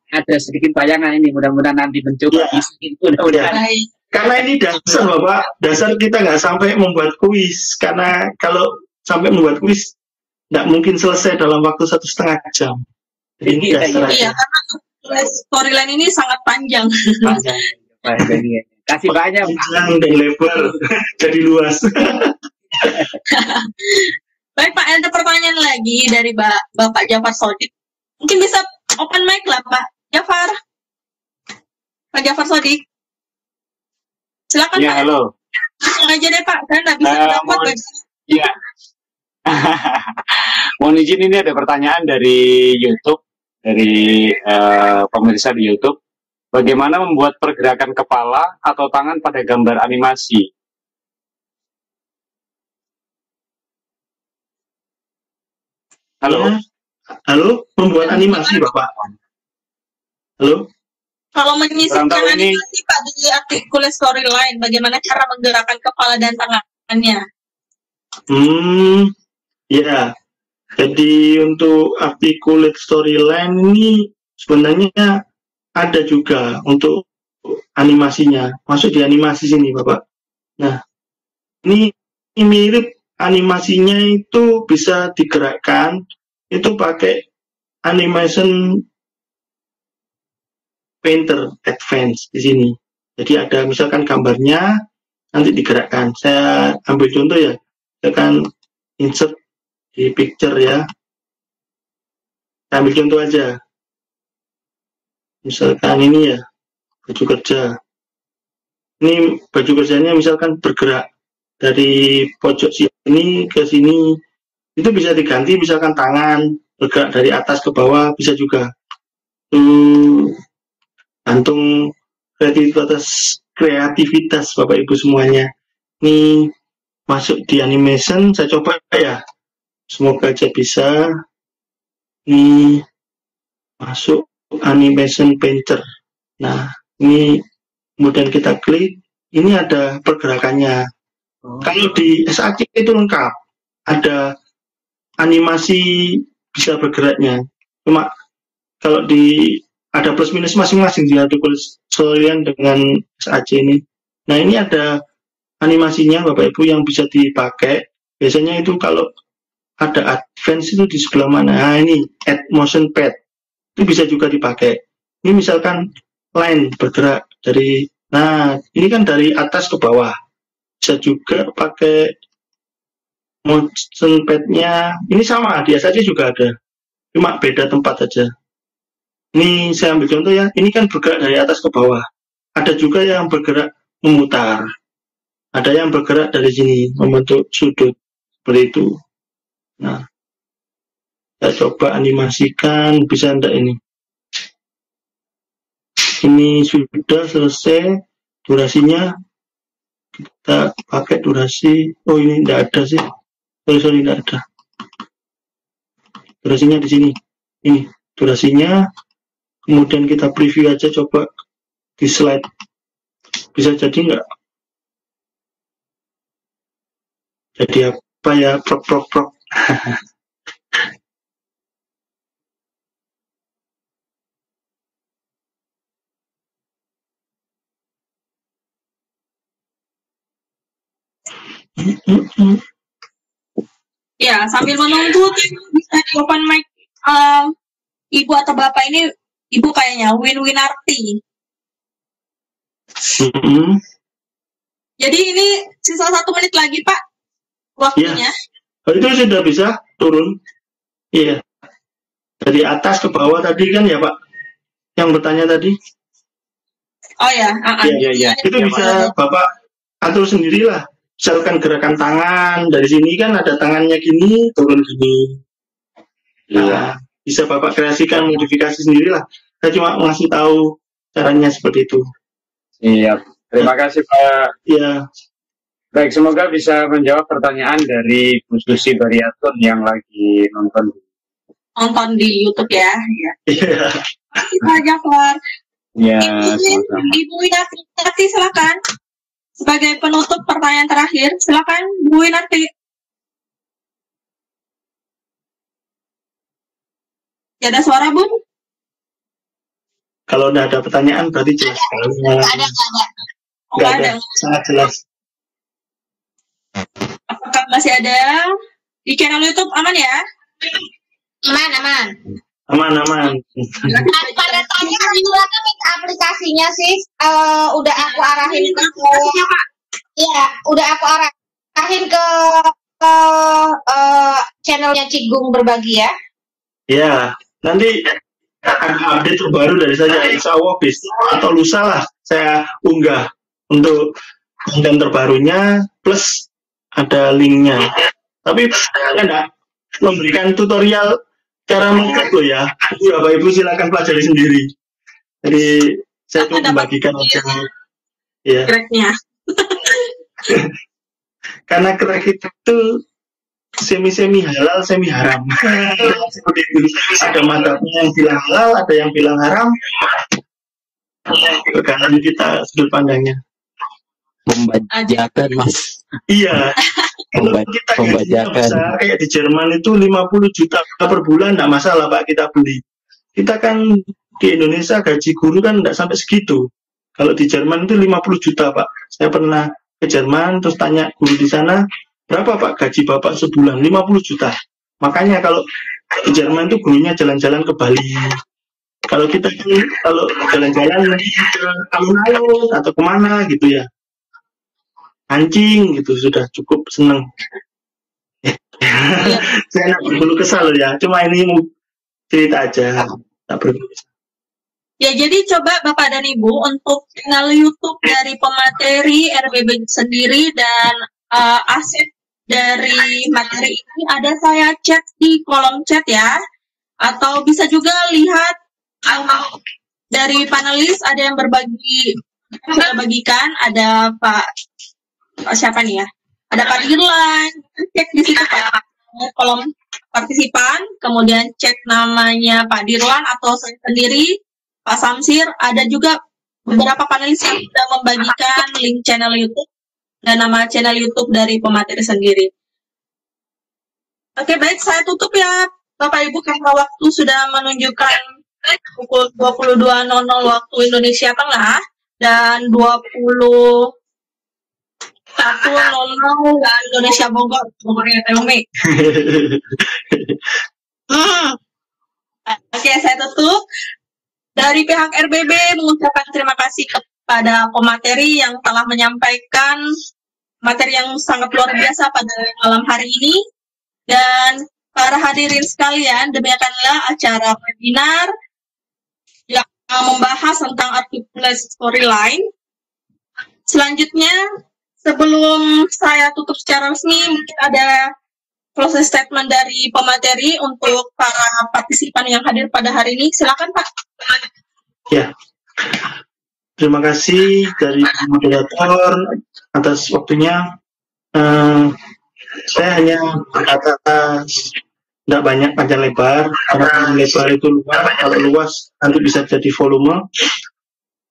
S5: Ada sedikit bayangan ini, mudah-mudahan nanti mencoba.
S2: Ya.
S5: Mudah-mudahan.
S1: Baik.
S2: Karena ini dasar Bapak, dasar kita nggak sampai membuat kuis. Karena kalau sampai membuat kuis, nggak mungkin selesai dalam waktu 1,5 jam. Jadi ini dasar
S1: Iya,
S2: aja.
S1: karena storyline ini sangat panjang.
S5: Kasih banyak, Pak.
S2: Panjang dan lebar, jadi luas.
S1: Baik Pak, ada pertanyaan lagi dari Bapak Jafar Sodik. Mungkin bisa open mic lah Pak Jafar. Pak Jafar Sodik. Silakan
S6: Ya,
S1: Pak.
S6: halo.
S1: Langsung aja deh Pak, saya nggak bisa dapat.
S6: Iya. Mohon izin, ini ada pertanyaan dari YouTube, dari pemirsa di YouTube. Bagaimana membuat pergerakan kepala atau tangan pada gambar animasi? Halo.
S2: Ya. Halo, membuat animasi Bapak. Halo.
S1: Kalau menyisipkan
S6: Kurang tahu ini.
S1: animasi Pak di articulate storyline, bagaimana cara menggerakkan kepala dan tangannya?
S2: Ya. Jadi untuk articulate storyline ini sebenarnya ada juga untuk animasinya. Masuk di animasi sini, Bapak. Nah, ini mirip animasinya itu bisa digerakkan itu pakai animation painter advance di sini. Jadi ada misalkan gambarnya nanti digerakkan. Saya ambil contoh ya. Saya akan insert di picture ya. Saya ambil contoh aja. Misalkan ini ya, baju kerja. Ini baju kerjanya misalkan bergerak dari pojok sini ke sini. Itu bisa diganti misalkan tangan bergerak dari atas ke bawah, bisa juga. Gantung kreativitas Bapak Ibu semuanya. Ini masuk di animation, saya coba ya. Semoga aja bisa. Ini masuk animation painter. Nah, ini kemudian kita klik, ini ada pergerakannya. Kalau di SAC itu lengkap, ada animasi bisa bergeraknya. Cuma kalau di ada plus minus masing-masing di articulate storyline dengan SAC ini. Nah ini ada animasinya Bapak Ibu yang bisa dipakai. Biasanya itu kalau ada advance itu di sebelah mana? Nah ini add motion pad itu bisa juga dipakai. Ini misalkan line bergerak dari, nah ini kan dari atas ke bawah. Bisa juga pakai motion pad-nya. Ini sama, dia saja juga ada. Cuma beda tempat saja. Ini saya ambil contoh ya, ini kan bergerak dari atas ke bawah. Ada juga yang bergerak memutar. Ada yang bergerak dari sini, membentuk sudut. Seperti itu. Nah, saya coba animasikan, bisa enggak ini. Ini sudah selesai, durasinya. Kita pakai durasi, oh ini enggak ada sih. Sorry, enggak ada. Durasinya di sini. Ini, durasinya. Kemudian kita preview aja, coba di slide. Bisa jadi nggak? Jadi apa ya? Prok.
S1: Ya, sambil menunggu bisa di open mic Ibu atau Bapak ini, Ibu kayaknya Winarti. Jadi ini sisa 1 menit lagi Pak waktunya.
S2: Ya. Itu sudah bisa turun. Iya. Dari atas ke bawah tadi kan ya Pak, yang bertanya tadi.
S1: Oh ya.
S6: Iya.
S2: Itu bisa Bapak atur sendirilah. Misalkan gerakan tangan dari sini kan ada tangannya gini, turun gini. Nah, bisa Bapak kreasikan modifikasi sendirilah. Saya cuma ngasih tahu caranya seperti itu.
S6: Siap. Terima kasih Pak.
S2: Ya,
S6: Baik, semoga bisa menjawab pertanyaan dari Bu Susi Bariatun yang lagi nonton.
S1: Nonton di YouTube ya. Ya.
S2: iya.
S1: Terima kasih Pak Jafar.
S6: Ya,
S1: Izin,
S6: sama-sama.
S1: Ibu Winarti silakan. Sebagai penutup pertanyaan terakhir, silakan Bu Winarti. Ya, ada suara Bu?
S2: Kalau udah ada pertanyaan berarti jelas sekali.
S4: Nggak ada.
S1: Oh,
S2: Nggak
S1: nggak
S2: ada,
S1: ada.
S2: sangat jelas.
S1: Apakah masih ada di channel YouTube? Aman ya?
S4: Aman.
S2: Aman.
S4: Pada tanya kan minta aplikasinya sih, udah aku arahin ke, iya, udah aku arahin ke channelnya Cigung Berbagi ya.
S2: Ya, nanti ada update terbaru dari saya. Insya Allah besok atau lusa lah saya unggah untuk konten terbarunya plus ada linknya. Tapi saya enggak memberikan tutorial cara mengklik loh ya. Bapak Ibu silakan pelajari sendiri. Jadi saya cuma membagikan aja. Ya.
S1: Cracknya.
S2: Karena crack itu semi halal, semi haram. Seperti itu. Ada madhabnya yang bilang halal, ada yang bilang haram. Tergantung kita sudut pandangnya.
S3: Pembajakan Mas.
S2: Iya. Kalau kita gajinya besar kayak di Jerman itu 50 juta per bulan nggak masalah Pak kita beli. Kita kan di Indonesia gaji guru kan nggak sampai segitu. Kalau di Jerman itu 50 juta Pak. Saya pernah ke Jerman terus tanya guru di sana, berapa Pak gaji Bapak sebulan? 50 juta. Makanya kalau di Jerman itu gurunya jalan-jalan ke Bali. Kalau kita kalau jalan-jalan ke alun-alun atau kemana gitu ya, anjing gitu sudah cukup seneng. Saya nggak perlu kesal ya, cuma ini cerita aja, tak perlu.
S1: Ya, jadi coba Bapak dan Ibu untuk channel YouTube dari pemateri RBB sendiri dan aset dari materi ini ada saya chat di kolom chat ya, atau bisa juga lihat dari panelis ada yang sudah bagikan, ada Pak siapa nih ya? Ada Pak Dirlan, cek di situ Pak kolom partisipan, kemudian cek namanya Pak Dirlan atau saya sendiri, Pak Samsir, ada juga beberapa panelis yang sudah membagikan link channel YouTube dan nama channel YouTube dari pemateri sendiri. Oke, baik, saya tutup ya Bapak Ibu karena waktu sudah menunjukkan pukul 22.00 waktu Indonesia Tengah dan 20 1.00 Indonesia Bogornya Telme. Oke, saya tutup. Dari pihak RBB mengucapkan terima kasih kepada pemateri yang telah menyampaikan materi yang sangat luar biasa pada malam hari ini. Dan para hadirin sekalian, demikianlah acara webinar yang membahas tentang articulate storyline. Selanjutnya, sebelum saya tutup secara resmi, mungkin ada closing statement dari pemateri untuk para partisipan yang hadir pada hari ini. Silakan Pak.
S2: Ya, terima kasih dari moderator atas waktunya. Saya hanya berkata tidak banyak panjang lebar, karena panjang lebar itu luas, kalau luas nanti bisa jadi volume.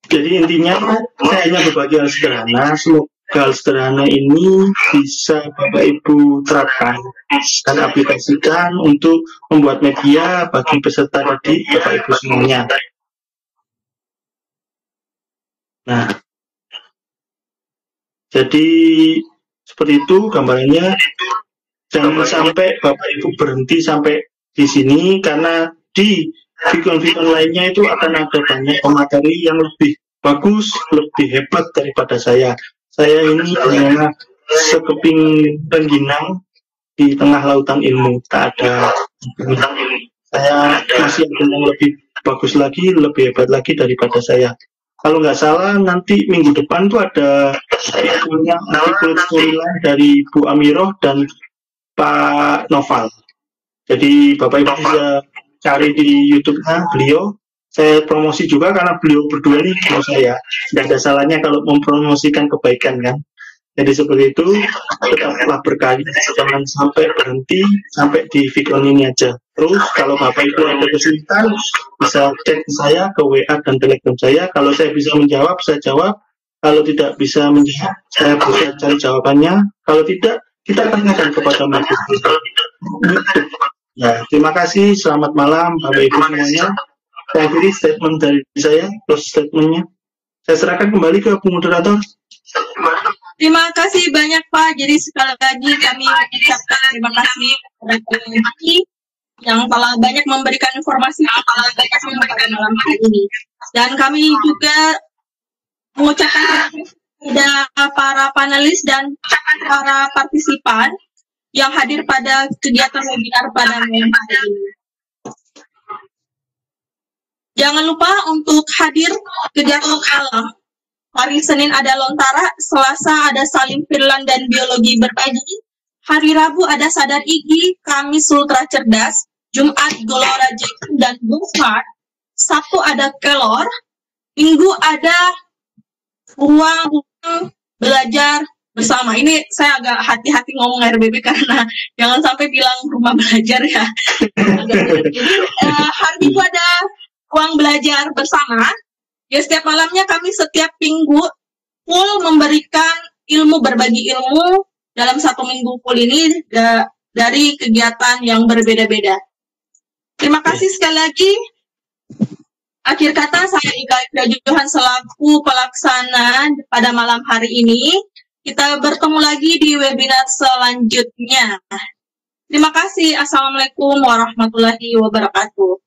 S2: Jadi intinya saya hanya berbagi hal sederhana. Semoga hal sederhana ini bisa Bapak Ibu terapkan dan aplikasikan untuk membuat media bagi peserta didik Bapak Ibu semuanya. Nah, jadi seperti itu gambarannya. Jangan sampai Bapak Ibu berhenti sampai di sini, karena di video-video lainnya itu akan ada banyak pemateri yang lebih bagus, lebih hebat daripada saya. Saya ini hanya sekeping rengginang di tengah lautan ilmu, tak ada. Saya masih ada yang lebih bagus lagi, lebih hebat lagi daripada saya. Kalau nggak salah nanti minggu depan tuh ada artikel storyline dari Bu Amiroh dan Pak Noval. Jadi Bapak Ibu bisa cari di YouTube-nya beliau. saya promosi juga karena beliau berdua ini kalau saya tidak ada salahnya kalau mempromosikan kebaikan kan. Jadi seperti itu, tetaplah berkarya, jangan sampai berhenti sampai di Fikron ini aja. Terus kalau Bapak Ibu ada kesulitan, bisa chat saya ke WA dan Telegram saya. Kalau saya bisa menjawab, saya jawab. Kalau tidak bisa menjawab, saya bisa cari jawabannya. Kalau tidak, kita tanyakan kepada mereka. Ya, terima kasih. Selamat malam, Bapak Ibu semuanya. Saya akhiri statement dari saya, close statementnya. Saya serahkan kembali ke Bu Moderator.
S1: Terima kasih banyak Pak. Jadi sekali lagi kami mengucapkan terima kasih kepada Pak yang telah banyak memberikan informasi pada malam hari ini. Dan kami juga mengucapkan kepada para panelis dan para partisipan yang hadir pada kegiatan webinar pada malam hari ini. Jangan lupa untuk hadir kegiatan alam. Hari Senin ada Lontara, Selasa ada Salim Firlan dan Biologi Berbagi, hari Rabu ada Sadar Igi, Kamis Ultra Cerdas, Jumat Gelora Jackson dan Go Smart, Sabtu ada Kelor, Minggu ada Ruang Belajar Bersama. Ini saya agak hati-hati ngomong RBB karena jangan sampai bilang rumah belajar ya. Jadi hari Minggu ada Ruang Belajar Bersama. Ya, setiap malamnya kami setiap minggu full memberikan ilmu, berbagi ilmu dalam satu minggu full ini dari kegiatan yang berbeda-beda. Terima kasih sekali lagi. Akhir kata, saya Ika Johan selaku pelaksana pada malam hari ini. Kita bertemu lagi di webinar selanjutnya. Terima kasih. Assalamualaikum warahmatullahi wabarakatuh.